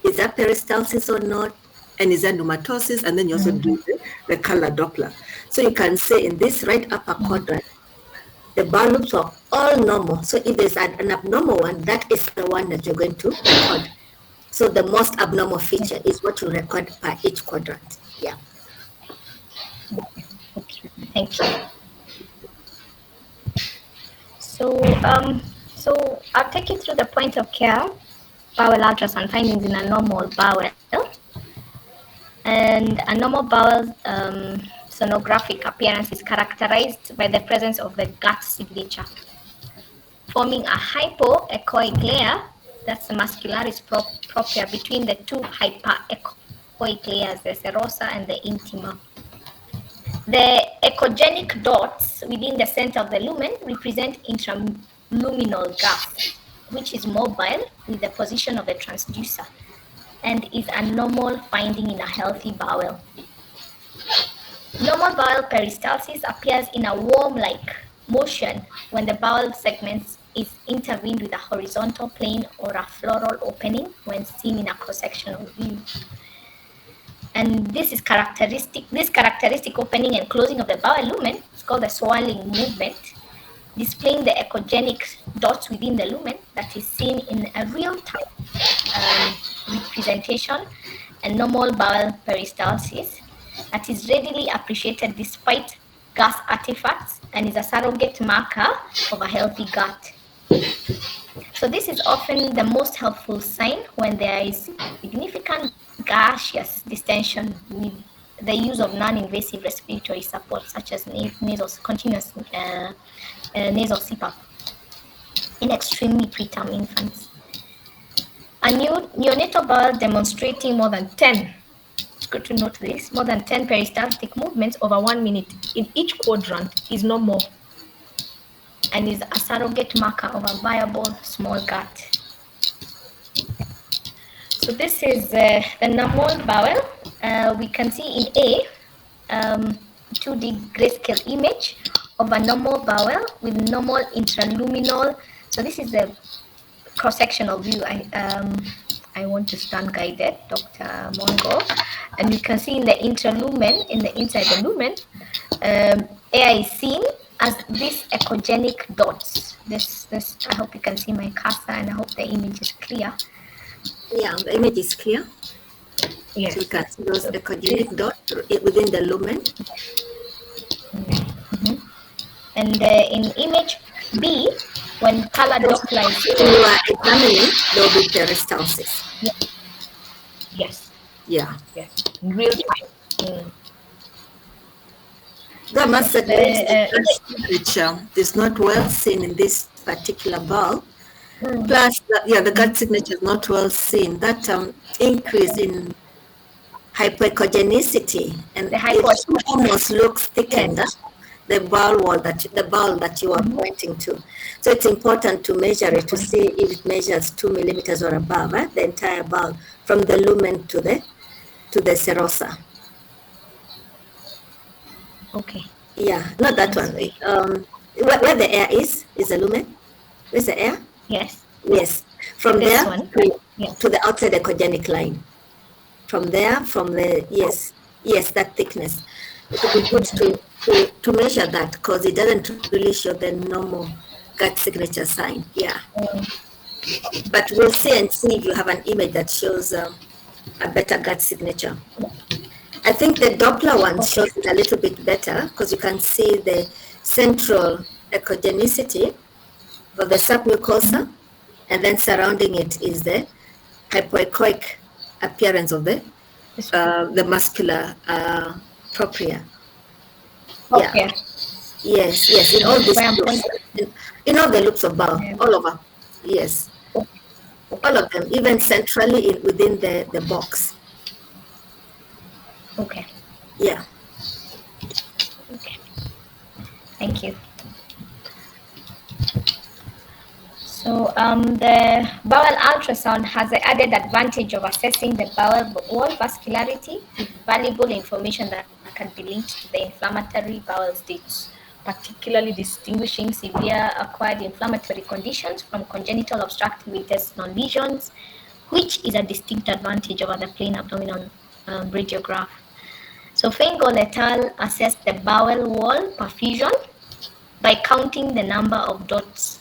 is that peristalsis or not, and is that pneumatosis, and then you also do the color Doppler. So you can say in this right upper quadrant, the bowel loops are all normal. So if there's an abnormal one, that is the one that you're going to record. So the most abnormal feature is what you record per each quadrant. Yeah. Okay. Thank you. So I'll take you through the point of care bowel ultrasound findings in a normal bowel. And a normal bowel sonographic appearance is characterized by the presence of the gut signature, forming a hypoechoic layer, that's the muscularis propria, between the two hyperechoic layers, the serosa and the intima. The echogenic dots within the center of the lumen represent intraluminal gas, which is mobile with the position of the transducer and is a normal finding in a healthy bowel. Normal bowel peristalsis appears in a worm-like motion when the bowel segments is intervened with a horizontal plane or a floral opening when seen in a cross-sectional view. And this characteristic opening and closing of the bowel lumen is called the swirling movement, displaying the echogenic dots within the lumen that is seen in a real-time representation and normal bowel peristalsis that is readily appreciated despite gas artifacts and is a surrogate marker of a healthy gut. So this is often the most helpful sign when there is significant gaseous distension with the use of non-invasive respiratory support such as continuous nasal CPAP in extremely preterm infants. A neonatal bowel demonstrating more than 10, it's good to note this, more than 10 peristaltic movements over 1 minute in each quadrant is normal and is a surrogate marker of a viable small gut. So this is the normal bowel. We can see in A, 2D grayscale image of a normal bowel with normal intraluminal. So this is the cross-sectional view. I want to stand guided, Dr. Mongo. And you can see in the intralumen, inside the lumen, air is seen as these echogenic dots. This, I hope you can see my cursor and I hope the image is clear. Yeah, the image is clear. Yes. So you can see those echogenic dots within the lumen. Mm-hmm. And in image B, when color Doppler is when you are examining, there will be peristalsis. Yes. Yeah. Yes. In real time. That must suggest the signature is not well seen in this particular bowel. Plus, the gut signature is not well seen. That increase in hypoechogenicity and it almost looks thickened. The bowel that you are pointing to. So it's important to measure it to see if it measures 2 millimeters or above, the entire bowel from the lumen to the serosa. Okay. Yeah, not that one. Where the air is the lumen. Where's the air? Yes. Yes. From this there one, to the outside echogenic line. From there, yes, that thickness. It would be good to measure that because it doesn't really show the normal gut signature sign. Yeah. But we'll see if you have an image that shows a better gut signature. I think the Doppler one shows it a little bit better because you can see the central echogenicity of the submucosa, and then surrounding it is the hypoechoic appearance of the muscular propria. Yeah. Yes. In all these loops, in all the loops of bowel, all over. Yes. All of them, even centrally within the box. Okay. Yeah. Okay. Thank you. So the bowel ultrasound has the added advantage of assessing the bowel wall vascularity with valuable information that can be linked to the inflammatory bowel states, particularly distinguishing severe acquired inflammatory conditions from congenital obstructive intestinal lesions, which is a distinct advantage over the plain abdominal radiograph. So Feingold et al. Assessed the bowel wall perfusion by counting the number of dots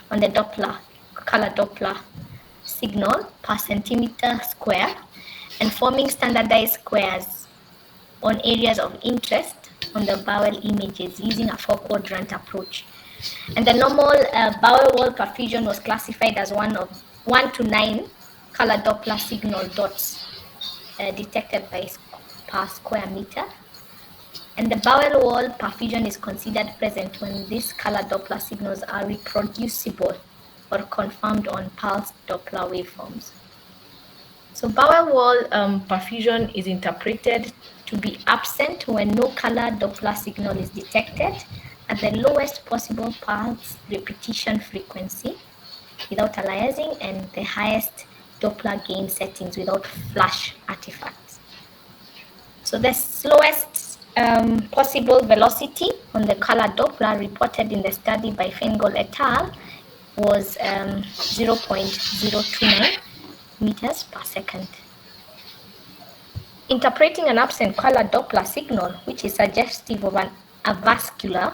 on the color Doppler signal per centimeter square and forming standardized squares on areas of interest on the bowel images using a 4-quadrant approach. And the normal bowel wall perfusion was classified as 1 to 9 color Doppler signal dots detected per square meter. And the bowel wall perfusion is considered present when these color Doppler signals are reproducible or confirmed on pulsed Doppler waveforms. So bowel wall perfusion is interpreted to be absent when no color Doppler signal is detected at the lowest possible pulse repetition frequency without aliasing and the highest Doppler gain settings without flash artifacts. So the slowest possible velocity on the color Doppler reported in the study by Feingold et al. Was 0.029 meters per second. Interpreting an absent color Doppler signal, which is suggestive of an avascular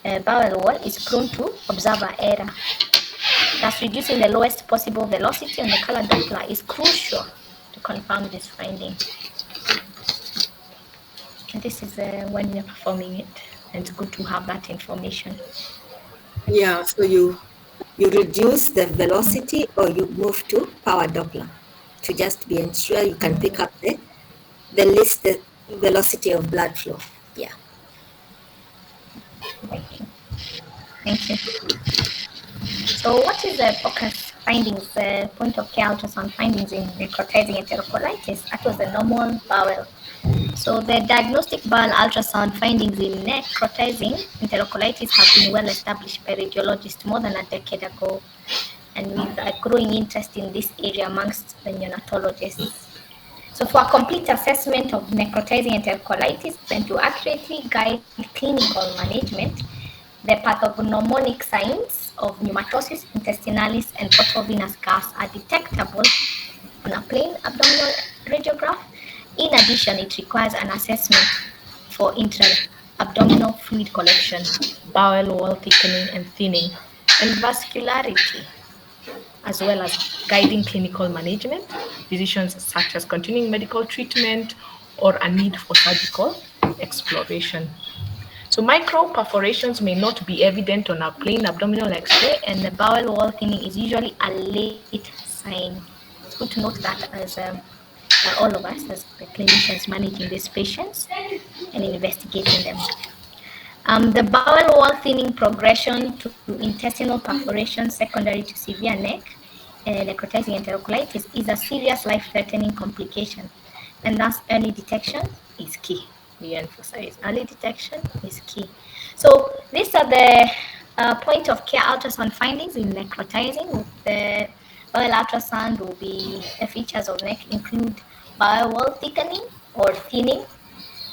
bowel wall is prone to observer error. Thus, reducing the lowest possible velocity on the color Doppler is crucial to confirm this finding. And this is when we are performing it, and it's good to have that information. Yeah, so you reduce the velocity or you move to power Doppler to just be ensure you can pick up the least velocity of blood flow. Yeah. Thank you. So what is the focus findings, point of care ultrasound findings in necrotizing enterocolitis? That was the normal bowel. So the diagnostic bowel ultrasound findings in necrotizing enterocolitis have been well established by radiologists more than a decade ago, and with a growing interest in this area amongst the neonatologists. So for a complete assessment of necrotizing enterocolitis and to accurately guide clinical management, the pathognomonic signs of pneumatosis intestinalis and portal venous gas are detectable on a plain abdominal radiograph. In addition, it requires an assessment for intra-abdominal fluid collection, bowel wall thickening and thinning, and vascularity, as well as guiding clinical management, decisions such as continuing medical treatment or a need for surgical exploration. So micro perforations may not be evident on a plain abdominal X-ray, and the bowel wall thinning is usually a late sign. It's good to note that as all of us, as the clinicians managing these patients and investigating them. The bowel wall thinning progression to intestinal perforation secondary to severe necrotizing enterocolitis is a serious life-threatening complication, and thus early detection is key. We emphasize early detection is key. So these are the point of care ultrasound findings in necrotizing. The bowel ultrasound will be the features of neck include bowel wall thickening or thinning.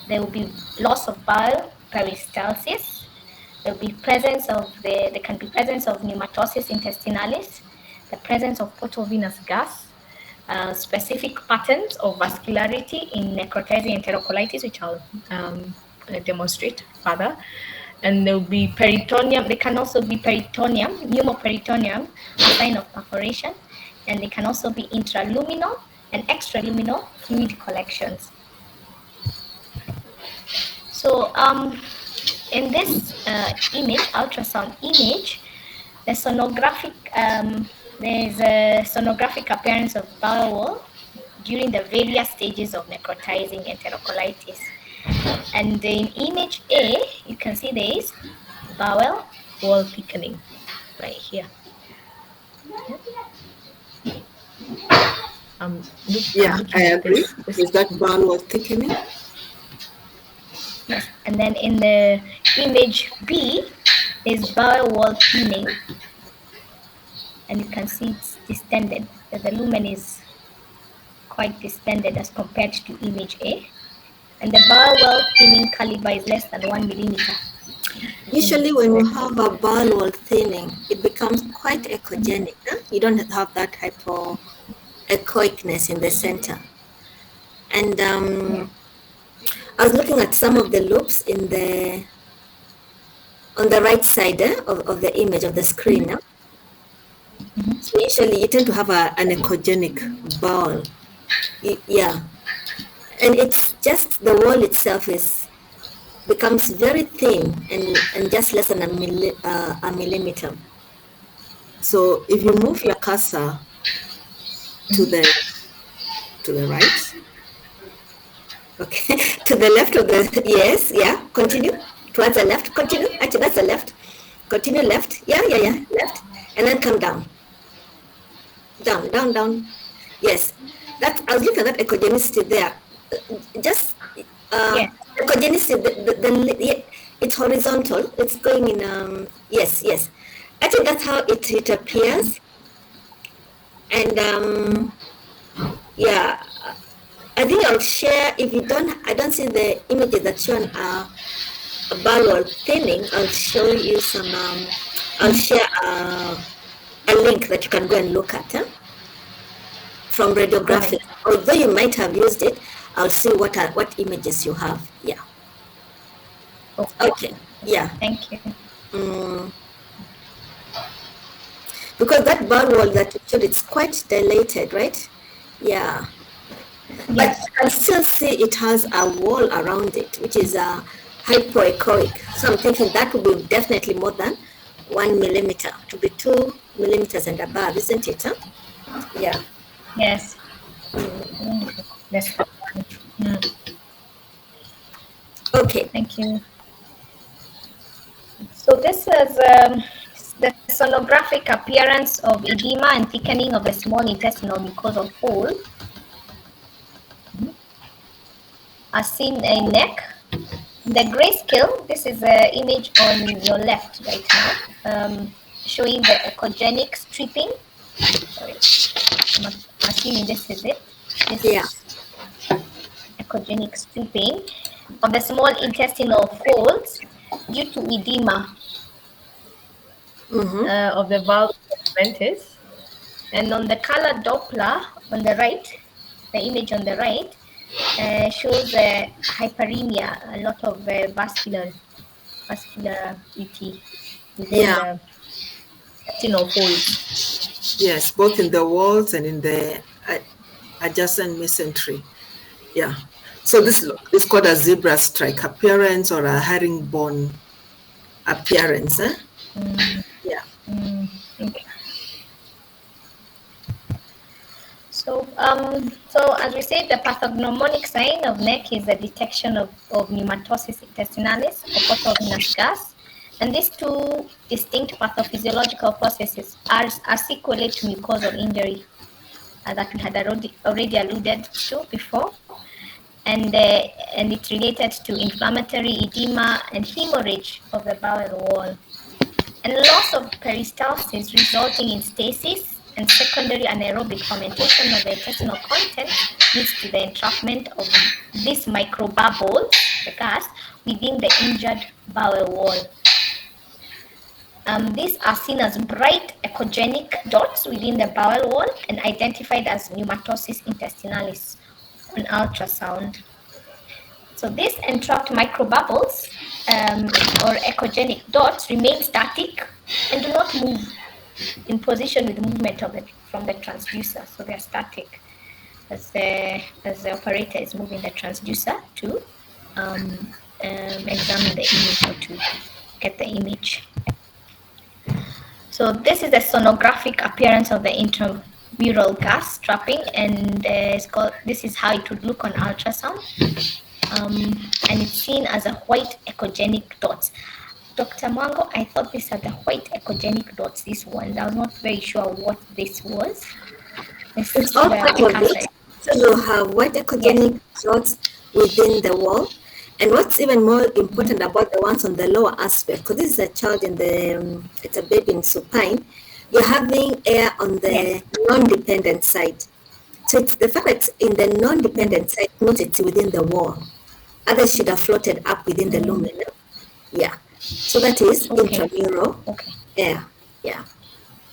There will be loss of bowel peristalsis. There will be presence of there can be presence of pneumatosis intestinalis, the presence of portal venous gas, specific patterns of vascularity in necrotizing enterocolitis, which I'll demonstrate further. And there will be peritoneum. There can also be peritoneum, pneumoperitoneum, a sign of perforation, and they can also be intraluminal and extraluminal fluid collections. So in this image, ultrasound image, the sonographic there's a sonographic appearance of bowel wall during the various stages of necrotizing enterocolitis. And in image A, you can see there is bowel wall thickening right here. I agree. Is that bowel wall thickening? Yes, and then in the image B is bowel wall thinning, and you can see it's distended. The lumen is quite distended as compared to image A, and the bowel wall thinning caliber is less than 1 millimeter. Usually when you have a bowel wall thinning, it becomes quite echogenic. Huh? You don't have that hypoechoicness in the center. And I was looking at some of the loops on the right side of the image of the screen. So usually you tend to have an echogenic bowel. Yeah. And it's just the wall itself becomes very thin and just less than a millimeter. So if you move your cursor to the right, okay, to the left of the yes, yeah, continue towards the left, continue. Actually, that's the left. Continue left, yeah, left, and then come down. Down. Yes, that I was looking at that echogenicity there. Just echogenicity. It's horizontal. It's going in. Yes. I think that's how it appears. And yeah, I think I'll share. If you don't, I don't see the images that show a bowel wall thinning. I'll show you some. I'll share a link that you can go and look at from radiography. Right. Although you might have used it, I'll see what images you have. Yeah. Okay. Yeah. Thank you. Because that bowel wall that you showed, it's quite dilated, right? Yeah. But Yes. you can still see it has a wall around it, which is a hypoechoic. So I'm thinking that would be definitely more than 1 millimeter, to be 2 millimeters and above, isn't it? Huh? Yeah. Yes. Yes. Okay. Thank you. So this is the sonographic appearance of edema and thickening of the small intestinal mucosal fold, as seen in neck. The grayscale, this is an image on your left right now, showing the echogenic stripping. Sorry, I'm assuming this is it. This Yeah. echogenic stripping of the small intestinal folds due to edema of the valve segmentis. And on the color Doppler on the right, the image on the right shows hyperemia, a lot of vascularity within the intestinal folds. Yes, both in the walls and in the adjacent mesentery. Yeah. So this is called a zebra strike appearance or a herringbone appearance. Yeah. Okay. So as we said, the pathognomonic sign of neck is the detection of pneumatosis intestinalis or portal venous gas. And these two distinct pathophysiological processes are sequelated to mucosal injury that we had already alluded to before. And it's related to inflammatory edema and hemorrhage of the bowel wall. And loss of peristalsis resulting in stasis and secondary anaerobic fermentation of the intestinal content leads to the entrapment of these microbubbles, the gas, within the injured bowel wall. These are seen as bright echogenic dots within the bowel wall and identified as pneumatosis intestinalis on ultrasound. So these entrapped microbubbles or echogenic dots remain static and do not move in position with movement from the transducer. So they're static as the operator is moving the transducer to examine the image or to get the image. So this is the sonographic appearance of the intramural gas trapping, and this is how it would look on ultrasound. And it's seen as a white echogenic dots. Dr. Mwango, I thought these are the white echogenic dots, these ones. I was not very sure what this was. It's all part of it. So you have white echogenic dots within the wall. And what's even more important about the ones on the lower aspect, because this is a child in the, it's a baby in supine, you're having air on the non-dependent side. So it's the fact that it's in the non-dependent side, not it's within the wall. Others should have floated up within the lumen. Yeah. So that is intramural air. Yeah.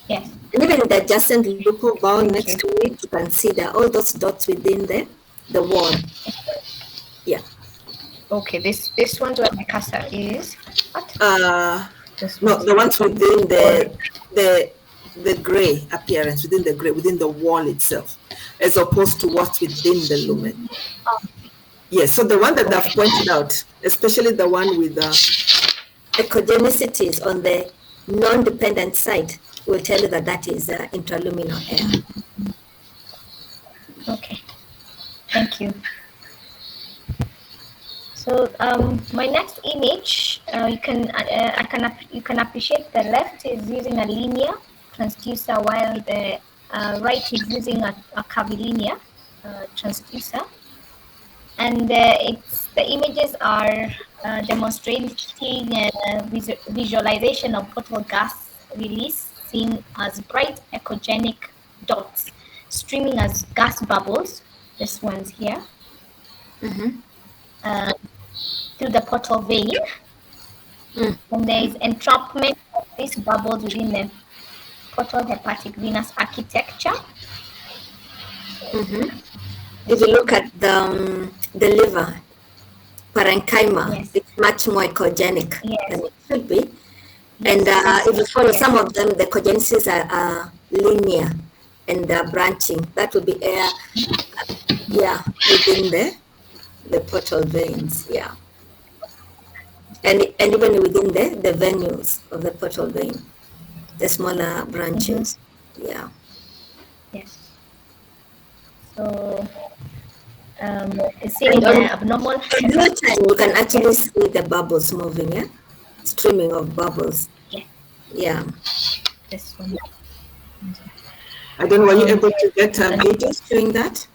Yes. And even the adjacent local bowel next to it, you can see that all those dots within the wall. Yeah. Okay, this one's where the cursor is. What? No, the ones within the gray appearance, within the wall itself, as opposed to what's within the lumen. Yes, so the one that I've pointed out, especially the one with echogenicities on the non-dependent side, will tell you that that is intraluminal air. Okay, thank you. So my next image, you can appreciate the left is using a linear transducer, while the right is using a curvilinear transducer, and the images are demonstrating visualization of portal gas release seen as bright echogenic dots streaming as gas bubbles. This one's here. Through the portal vein, and there is entrapment of these bubbles within the portal hepatic venous architecture. If you look at the liver parenchyma, it's much more echogenic than it should be. And if you follow some of them, the echogenesis are linear and branching. That would be air, within the portal veins, and even within the venules of the portal vein, the smaller branches, Yes. So, seeing abnormal. In real time, you can actually see the bubbles moving, streaming of bubbles. Yeah. This one. I don't know, were you able to get a video showing that?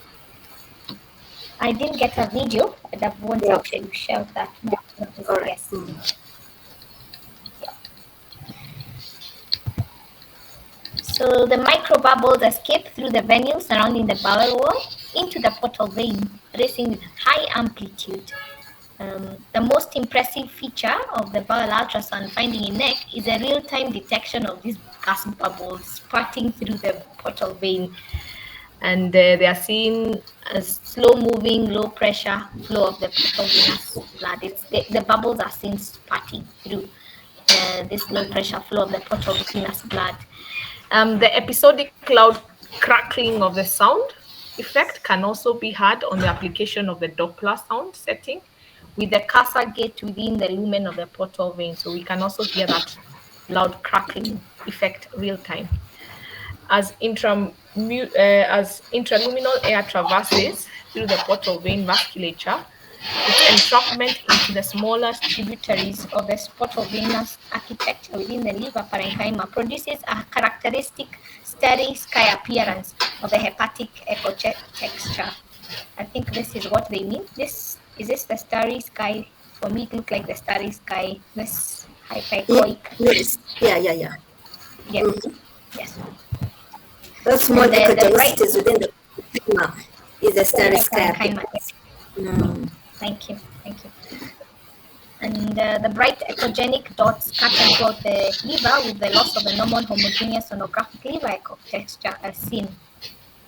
I didn't get a video, but I wanted to share that. All right. Yes. So the microbubbles escape through the venule surrounding the bowel wall into the portal vein, racing with high amplitude. The most impressive feature of the bowel ultrasound finding in neck is a real-time detection of these gas bubbles spurting through the portal vein. And they are seen as slow-moving, low-pressure flow of the portal venous blood. The bubbles are seen spurting through this low-pressure flow of the portal venous blood. The episodic loud crackling of the sound effect can also be heard on the application of the Doppler sound setting with the cursor gate within the lumen of the portal vein. So we can also hear that loud crackling effect real time. As intraluminal air traverses through the portal vein vasculature, its entrapment into the smaller tributaries of the portal venous architecture within the liver parenchyma produces a characteristic starry sky appearance of the hepatic echo texture. I think this is what they mean. Is this the starry sky? For me, it looked like the starry sky. This hyperechoic. Yes. Yeah. Yes. Mm-hmm. Yes. Those small echogenesis within the parenchyma is the starry sky. Thank you. And the bright echogenic dots scattered throughout the liver with the loss of the normal homogeneous sonographic liver echo texture as seen.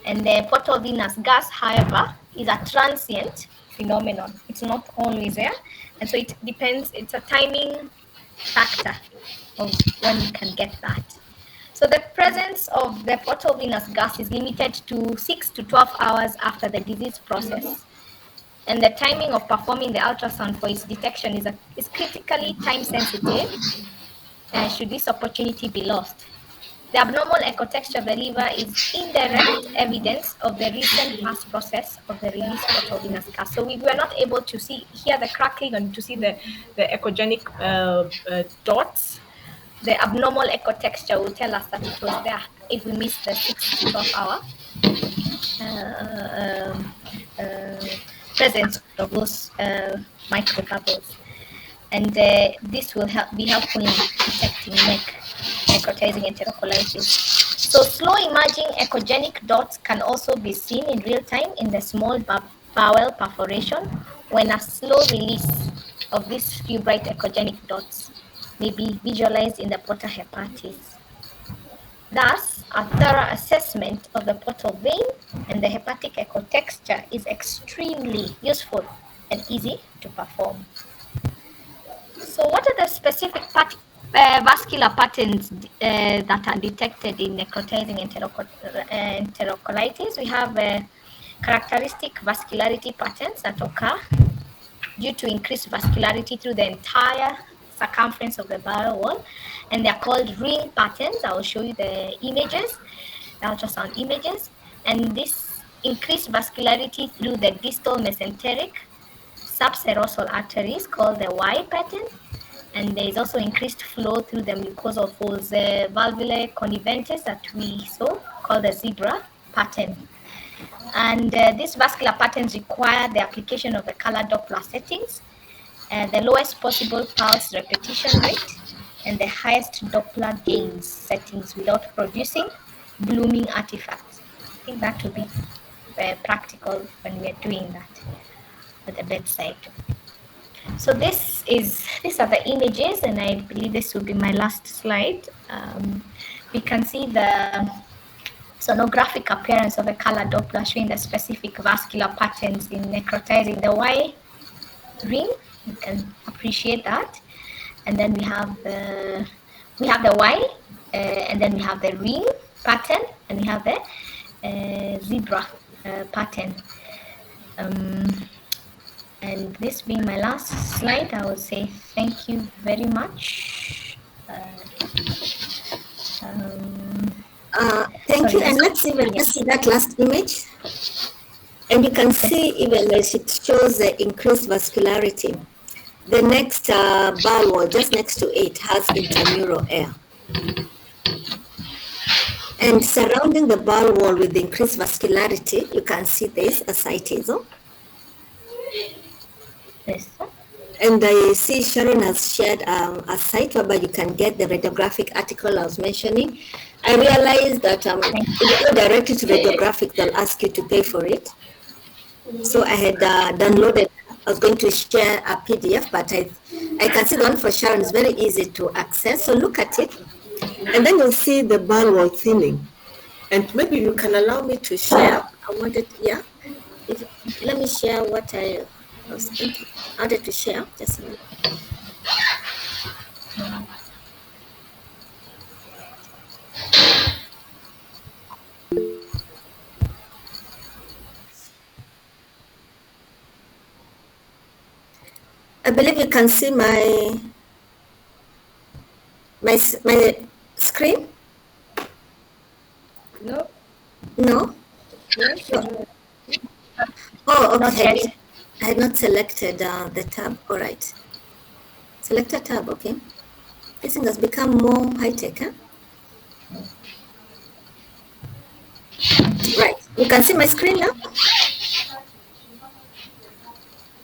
And the portal venous gas, however, is a transient phenomenon. It's not always there. And so it depends, it's a timing factor of when you can get that. So the presence of the portal venous gas is limited to 6 to 12 hours after the disease process. And the timing of performing the ultrasound for its detection is critically time sensitive, should this opportunity be lost. The abnormal echo texture of the liver is indirect evidence of the recent past process of the release portal venous gas. So we were not able to hear the crackling and to see the echogenic dots. The abnormal echo texture will tell us that it was there if we miss the 6 to 12 hour presence of those microbubbles. And this will be helpful in detecting necrotizing enterocolitis. So slow emerging echogenic dots can also be seen in real time in the small bowel perforation when a slow release of these few bright echogenic dots may be visualized in the porta hepatis. Thus, a thorough assessment of the portal vein and the hepatic echo texture is extremely useful and easy to perform. So what are the specific vascular patterns that are detected in necrotizing enterocolitis? We have characteristic vascularity patterns that occur due to increased vascularity through the entire circumference of the bowel wall, and they're called ring patterns. I will show you the images, the ultrasound images, and this increased vascularity through the distal mesenteric subserosal arteries called the Y pattern, and there is also increased flow through the mucosal folds, the valvulae conniventes that we saw called the zebra pattern. And these vascular patterns require the application of the color Doppler settings, the lowest possible pulse repetition rate, and the highest Doppler gains settings without producing blooming artifacts. I think that will be very practical when we are doing that at the bedside. So these are the images, and I believe this will be my last slide. We can see the sonographic appearance of a color Doppler showing the specific vascular patterns in necrotizing the Y ring. You can appreciate that. And then we have the we have the Y, and then we have the ring pattern, and we have the zebra pattern. And this being my last slide, I will say thank you very much. Thank you. Sorry, And let's even just see that last image. And you can see even as it shows the increased vascularity. The next bar wall just next to it has intramural air. And surrounding the bar wall with the increased vascularity, you can see this ascites. Yes. And I see Sharon has shared a site where you can get the radiographic article I was mentioning. I realized that if you go directly to radiographic, they'll ask you to pay for it. So I had downloaded, I was going to share a PDF, but I can see the one for Sharon is very easy to access. So look at it, and then you'll see the bar wall thinning. And maybe you can allow me to share. I wanted, yeah. Let me share what I was thinking. I wanted to share. Just a minute. I believe you can see my screen. No. No. No. Oh, okay. I had not selected the tab. All right. Select a tab. Okay. This thing has become more high tech. Huh? Right. You can see my screen now.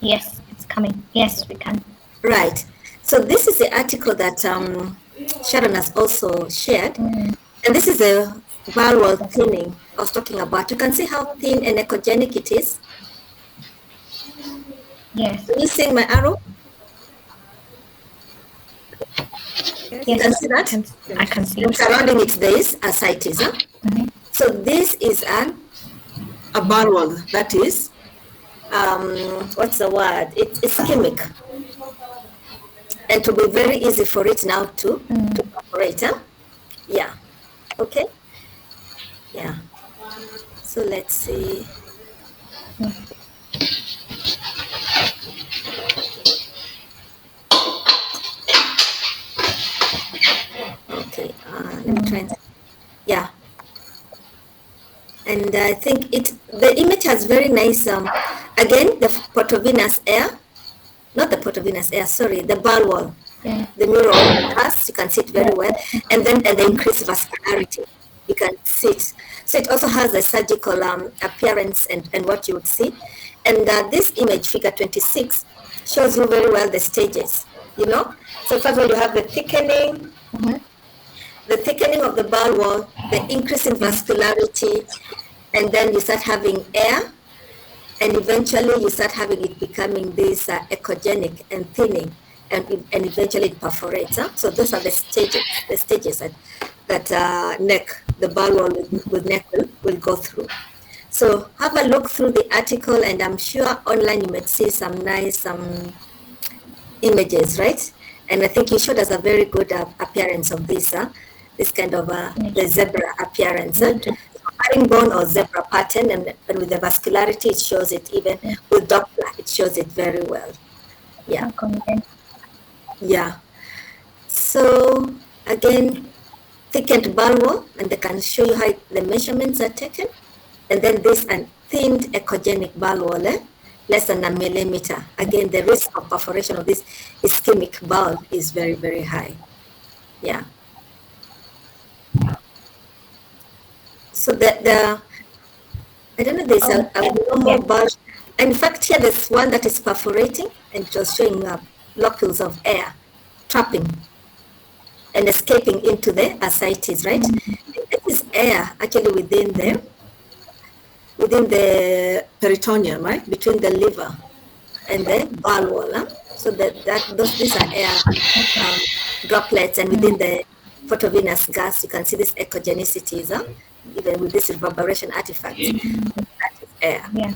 Yes, it's coming. Yes, we can. Right. So this is the article that Sharon has also shared. And this is the bar wall thinning I was talking about. You can see how thin and echogenic it is. Yes. Can you see my arrow? Yes, you can see that? I can see And surrounding it, there is ascites. Huh? So this is a bar wall that is, what's the word? It's ischemic. And to be very easy for it now to operate. Huh? Yeah. Okay. Yeah. So let's see. Okay. Let me try and, yeah. And I think the image has very nice, again, the portovenous air, not the portovenous air, sorry, the bar wall. Yeah. The neural pass, you can see it very well, and then the increased vascularity, you can see it. So it also has a surgical appearance and what you would see. And this image, figure 26, shows you very well the stages, you know. So first of all, you have the thickening, the thickening of the bar wall, the increase in vascularity, and then you start having air, and eventually you start having it becoming this echogenic and thinning. And eventually it perforates. Huh? So those are the stages that neck, the bar wall with neck will go through. So have a look through the article, and I'm sure online you might see some nice images, right? And I think you showed us a very good appearance of this kind of the zebra appearance. Herringbone or zebra pattern, and with the vascularity, it shows it even with Doppler, it shows it very well. Yeah. Yeah. So again, thickened bar wall, and they can show you how the measurements are taken. And then this and thinned echogenic bar wall, less than a millimeter. Again, the risk of perforation of this ischemic valve is very, very high. Yeah. So I don't know, there's a normal bulge. In fact, here there's one that is perforating, and it was showing locules of air trapping and escaping into the ascites, right? This is air actually within the peritoneum, right? Between the liver and the bowel wall. So these are air droplets, and within the photovenous gas, you can see this echogenicity, even with this reverberation artifact. That is air. Yeah.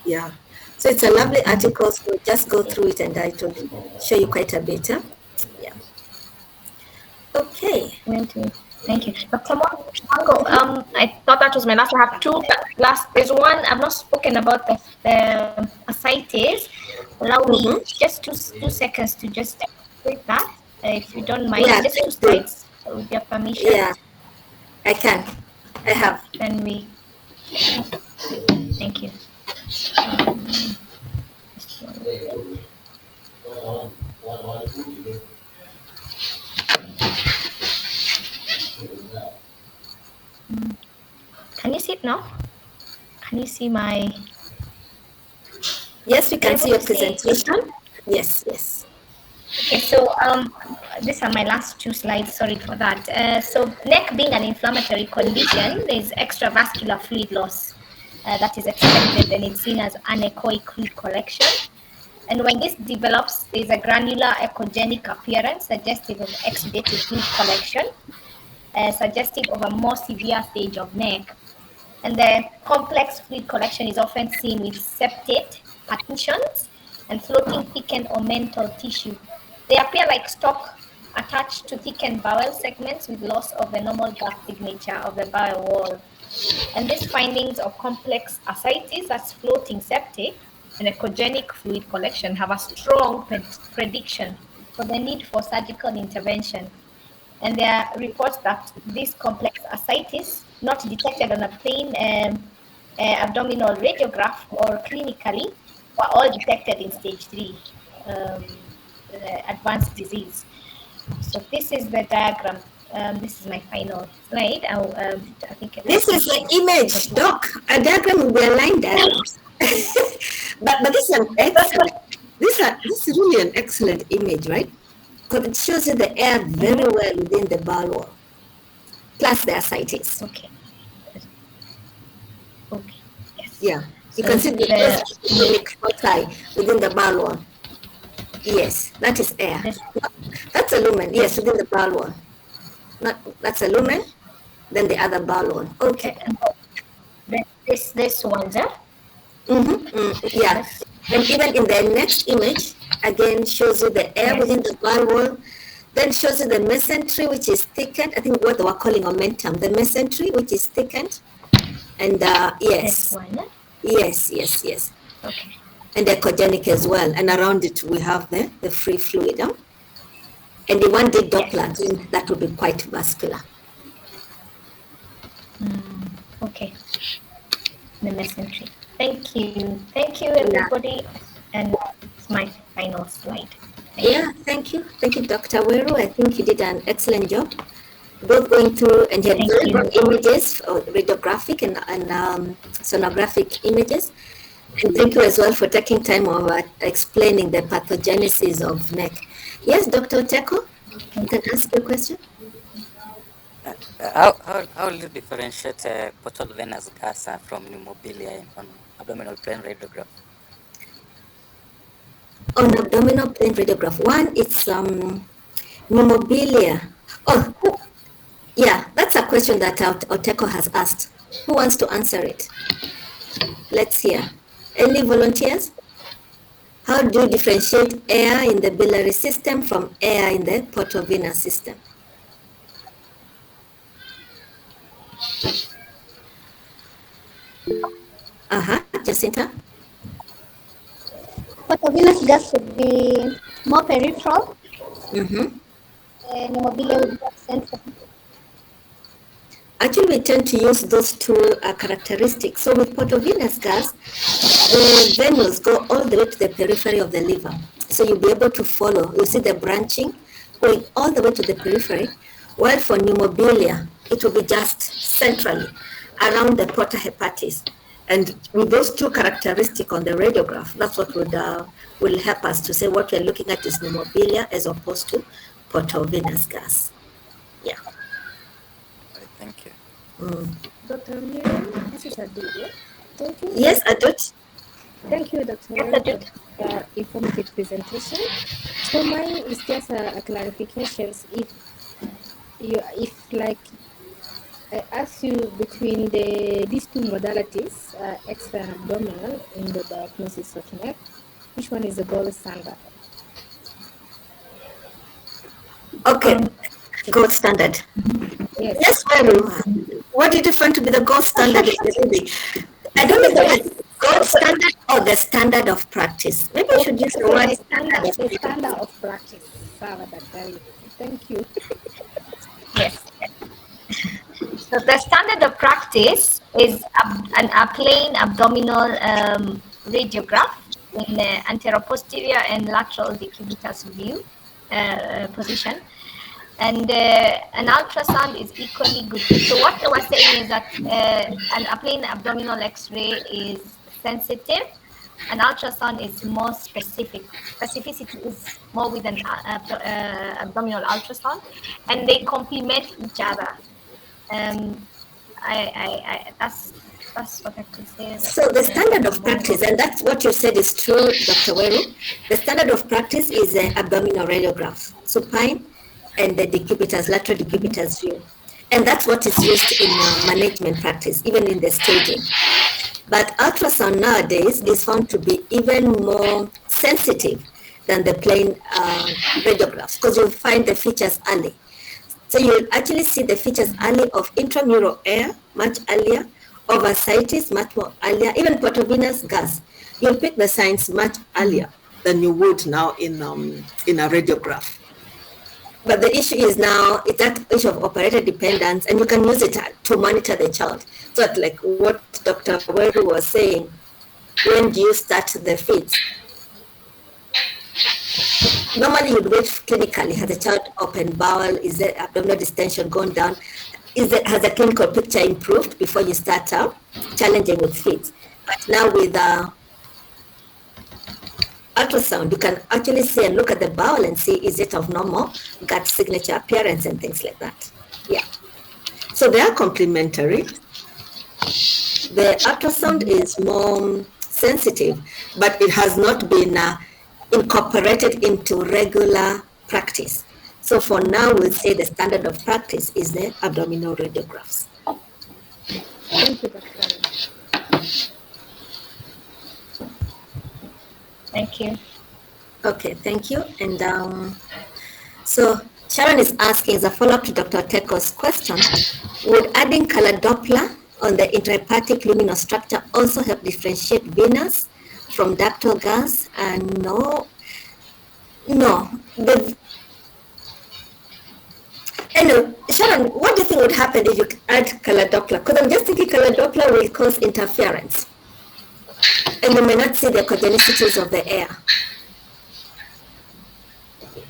Yeah. So it's a lovely article, so just go through it and I will show you quite a bit. Yeah. Okay. Thank you. Dr. Mwango, I thought that was my last. I have two last. There's one I've not spoken about the ascites. Allow me just two seconds to just take that, if you don't mind. Yeah, Just two thank you. slides, with your permission. Yeah, I can. I have. Then we. Thank you. Can you see it now? Can you see my? Yes, we can see your able to see it? presentation. Yes, yes. Okay, so these are my last two slides. Sorry for that. So neck being an inflammatory condition, there is extravascular fluid loss that is expected, and it's seen as anechoic fluid collection. And when this develops, there is a granular echogenic appearance suggestive of exudative fluid collection, suggestive of a more severe stage of neck. And the complex fluid collection is often seen with septate, partitions, and floating thickened or mental tissue. They appear like stalk attached to thickened bowel segments with loss of the normal gap signature of the bowel wall. And these findings of complex ascites as floating septate and echogenic fluid collection have a strong prediction for the need for surgical intervention. And there are reports that this complex ascites, not detected on a plain abdominal radiograph or clinically, were all detected in stage 3 advanced disease. So this is the diagram. This is my final slide. I think This is the image, Doc. A diagram will be a line diagram. but this is an excellent. This is really an excellent image, right? Because it shows you the air very well within the bowel wall, plus the ascites. Okay. Okay. Yes. Yeah. You can see the foci within the bowel wall. Yes, that is air. That's a lumen. Yes, within the bowel wall. That's a lumen. Then the other bowel wall. Okay. This one, sir. Yeah. And even in the next image, again shows you the air within the bowel wall. Then shows you the mesentery, which is thickened. I think what they were calling omentum. The mesentery, which is thickened. And yes. This one. Yes, yes, yes. Okay. And echogenic as well. And around it, we have the free fluid. Huh? And the one did Doppler, then that would be quite vascular. Okay. The mesentery. Thank you. Thank you, everybody. And it's my final slide. Thank you. Thank you, Dr. Weru. I think you did an excellent job. Both going through and you had very good images, radiographic and sonographic images. And thank you as well for taking time over explaining the pathogenesis of neck. Yes, Dr. Oteko, you can ask your question. How will you differentiate portal venous gas from pneumobilia on abdominal plane radiograph? On abdominal plane radiograph, one, it's pneumobilia. Oh, yeah, that's a question that Oteko has asked. Who wants to answer it? Let's hear. Any volunteers? How do you differentiate air in the biliary system from air in the portovenous system? Jacinta? Portovenous gas should be more peripheral. Pneumobilia would be central. Actually, we tend to use those two characteristics. So with portovenous gas, the venules go all the way to the periphery of the liver. So you'll be able to follow. You see the branching going all the way to the periphery. While for pneumobilia, it will be just centrally around the porta hepatis. And with those two characteristics on the radiograph, that's what will help us to say what we're looking at is pneumobilia as opposed to portovenous gas. Yeah. Thank you. Dr. Miriam, this is Adut. Thank you. Yes, Adut. Thank you, Dr. Miriam, for the informative presentation. So mine is just a clarification. If like I ask you between these two modalities, extra and abdominal, in the diagnosis of neck, which one is the gold standard? Okay. Gold standard. Yes. Yes, well, what did you find to be the gold standard? I don't know if it's gold standard or the standard of practice. Maybe I should use the word The standard of practice. Sawa daktari. Thank you. Yes. So the standard of practice is a plain abdominal radiograph in the anteroposterior and lateral decubitus view position. And an ultrasound is equally good. So what they were saying is that a plain abdominal X-ray is sensitive. An ultrasound is more specific. Specificity is more with an abdominal ultrasound, and they complement each other. That's what I could say. So the standard of practice, and that's what you said is true, Dr. Weru. The standard of practice is an abdominal radiograph, supine, and the decubitus, lateral decubitus view. And that's what is used in management practice, even in the staging. But ultrasound nowadays is found to be even more sensitive than the plain radiographs, because you find the features early. So you'll actually see the features early of intramural air much earlier, oversitis much more earlier, even portovenous gas. You'll pick the signs much earlier than you would now in a radiograph. But the issue is now, it's that issue of operator dependence, and you can use it to monitor the child. So like what Dr. Weru was saying, when do you start the feeds? Normally you'd wait clinically. Has the child open bowel? Is the abdominal distension gone down? Has the clinical picture improved before you start challenging with feeds? But now with ultrasound, you can actually see and look at the bowel and see, is it of normal gut signature appearance and things like that. Yeah. So they are complementary. The ultrasound is more sensitive, but it has not been incorporated into regular practice. So for now, we'll say the standard of practice is the abdominal radiographs. Thank you, Dr. Thank you. Okay, thank you. And so Sharon is asking, as a follow-up to Dr. Teko's question, would adding color Doppler on the intrahepatic luminal structure also help differentiate venous from ductal gas? And no. Anyway, Sharon, what do you think would happen if you add color Doppler? Because I'm just thinking color Doppler will cause interference, and you may not see the echogenicities of the air.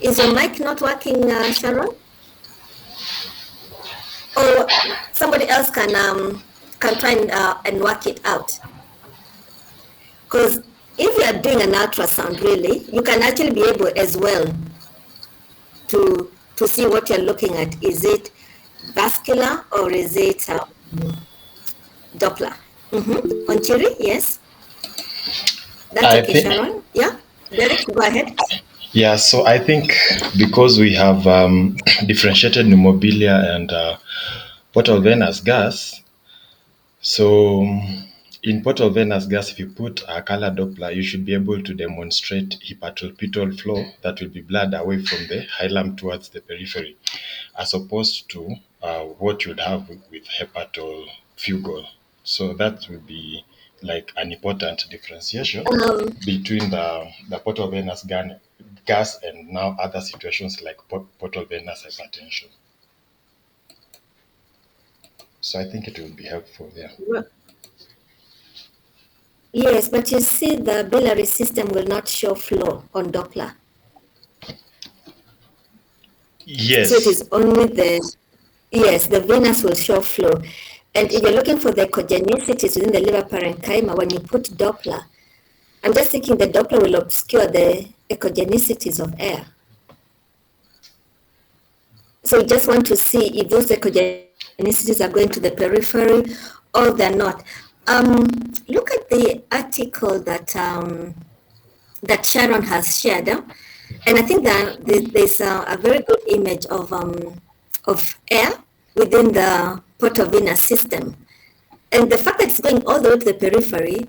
Is your mic not working, Sharon? Or somebody else can try and work it out. Because if you are doing an ultrasound, really, you can actually be able as well to see what you're looking at. Is it vascular or is it Doppler? Onchiri, yes? That's okay, Sharon? Yeah? Derek, go ahead. Yeah, so I think because we have differentiated pneumobilia and portal venous gas, so in portal venous gas, if you put a color Doppler, you should be able to demonstrate hepatopetal flow that will be blood away from the hilum towards the periphery, as opposed to what you'd have with hepatofugal. So that would be like an important differentiation between the portal venous gas and now other situations like portal venous hypertension. So I think it will be helpful there. Yes, but you see the biliary system will not show flow on Doppler. Yes. So it is only the venous will show flow. And if you're looking for the echogenicities within the liver parenchyma, when you put Doppler, I'm just thinking the Doppler will obscure the echogenicities of air. So we just want to see if those echogenicities are going to the periphery or they're not. Look at the article that Sharon has shared, and I think that there's a very good image of air within the portovenous system, and the fact that it's going all the way to the periphery,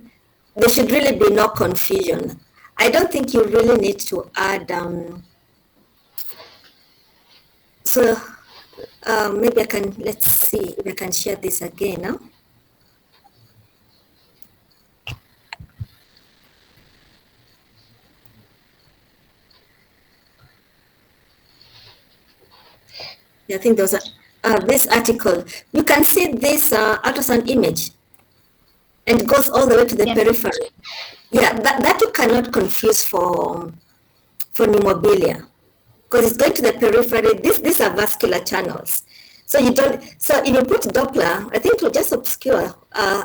there should really be no confusion. I don't think you really need to add. So maybe I can, let's see if I can share this again now. Yeah, I think there was this article. You can see this ultrasound image and it goes all the way to the periphery. Yeah, that you cannot confuse for pneumophilia because it's going to the periphery. These are vascular channels. So you don't. So if you put Doppler, I think it will just obscure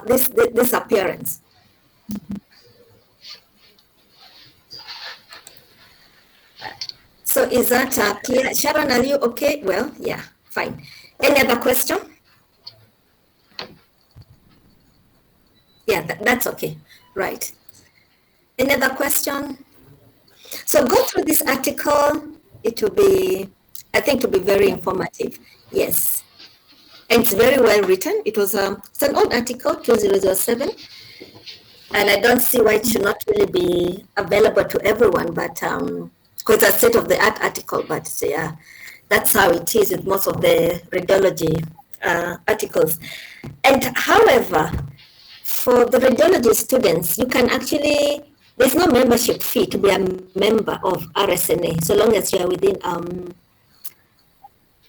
this appearance. So is that clear? Sharon, are you okay? Well, yeah, fine. Any other question? Yeah, that's okay. Right. Any other question? So go through this article. It will be, I think, it will be very informative. Yes. And it's very well written. It was it's an old article, 2007. And I don't see why it should not really be available to everyone, but because it's a state-of-the-art article, but yeah, that's how it is with most of the radiology articles. And however, for the radiology students, you can actually, there's no membership fee to be a member of RSNA, so long as you are within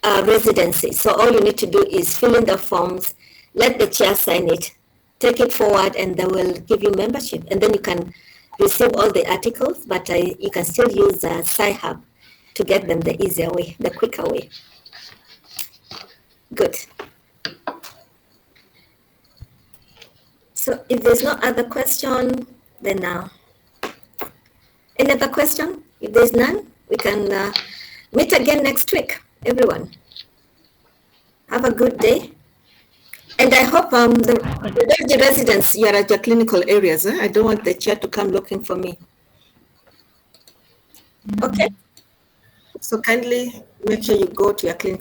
residency. So all you need to do is fill in the forms, let the chair sign it, take it forward, and they will give you membership. And then you can receive all the articles, but you can still use Sci-Hub to get them the easier way, the quicker way. Good. So if there's no other question, then now. Any other question? If there's none, we can meet again next week, everyone. Have a good day. And I hope the residents, you are at your clinical areas. I don't want the chair to come looking for me. Okay. So kindly make sure you go to your clinical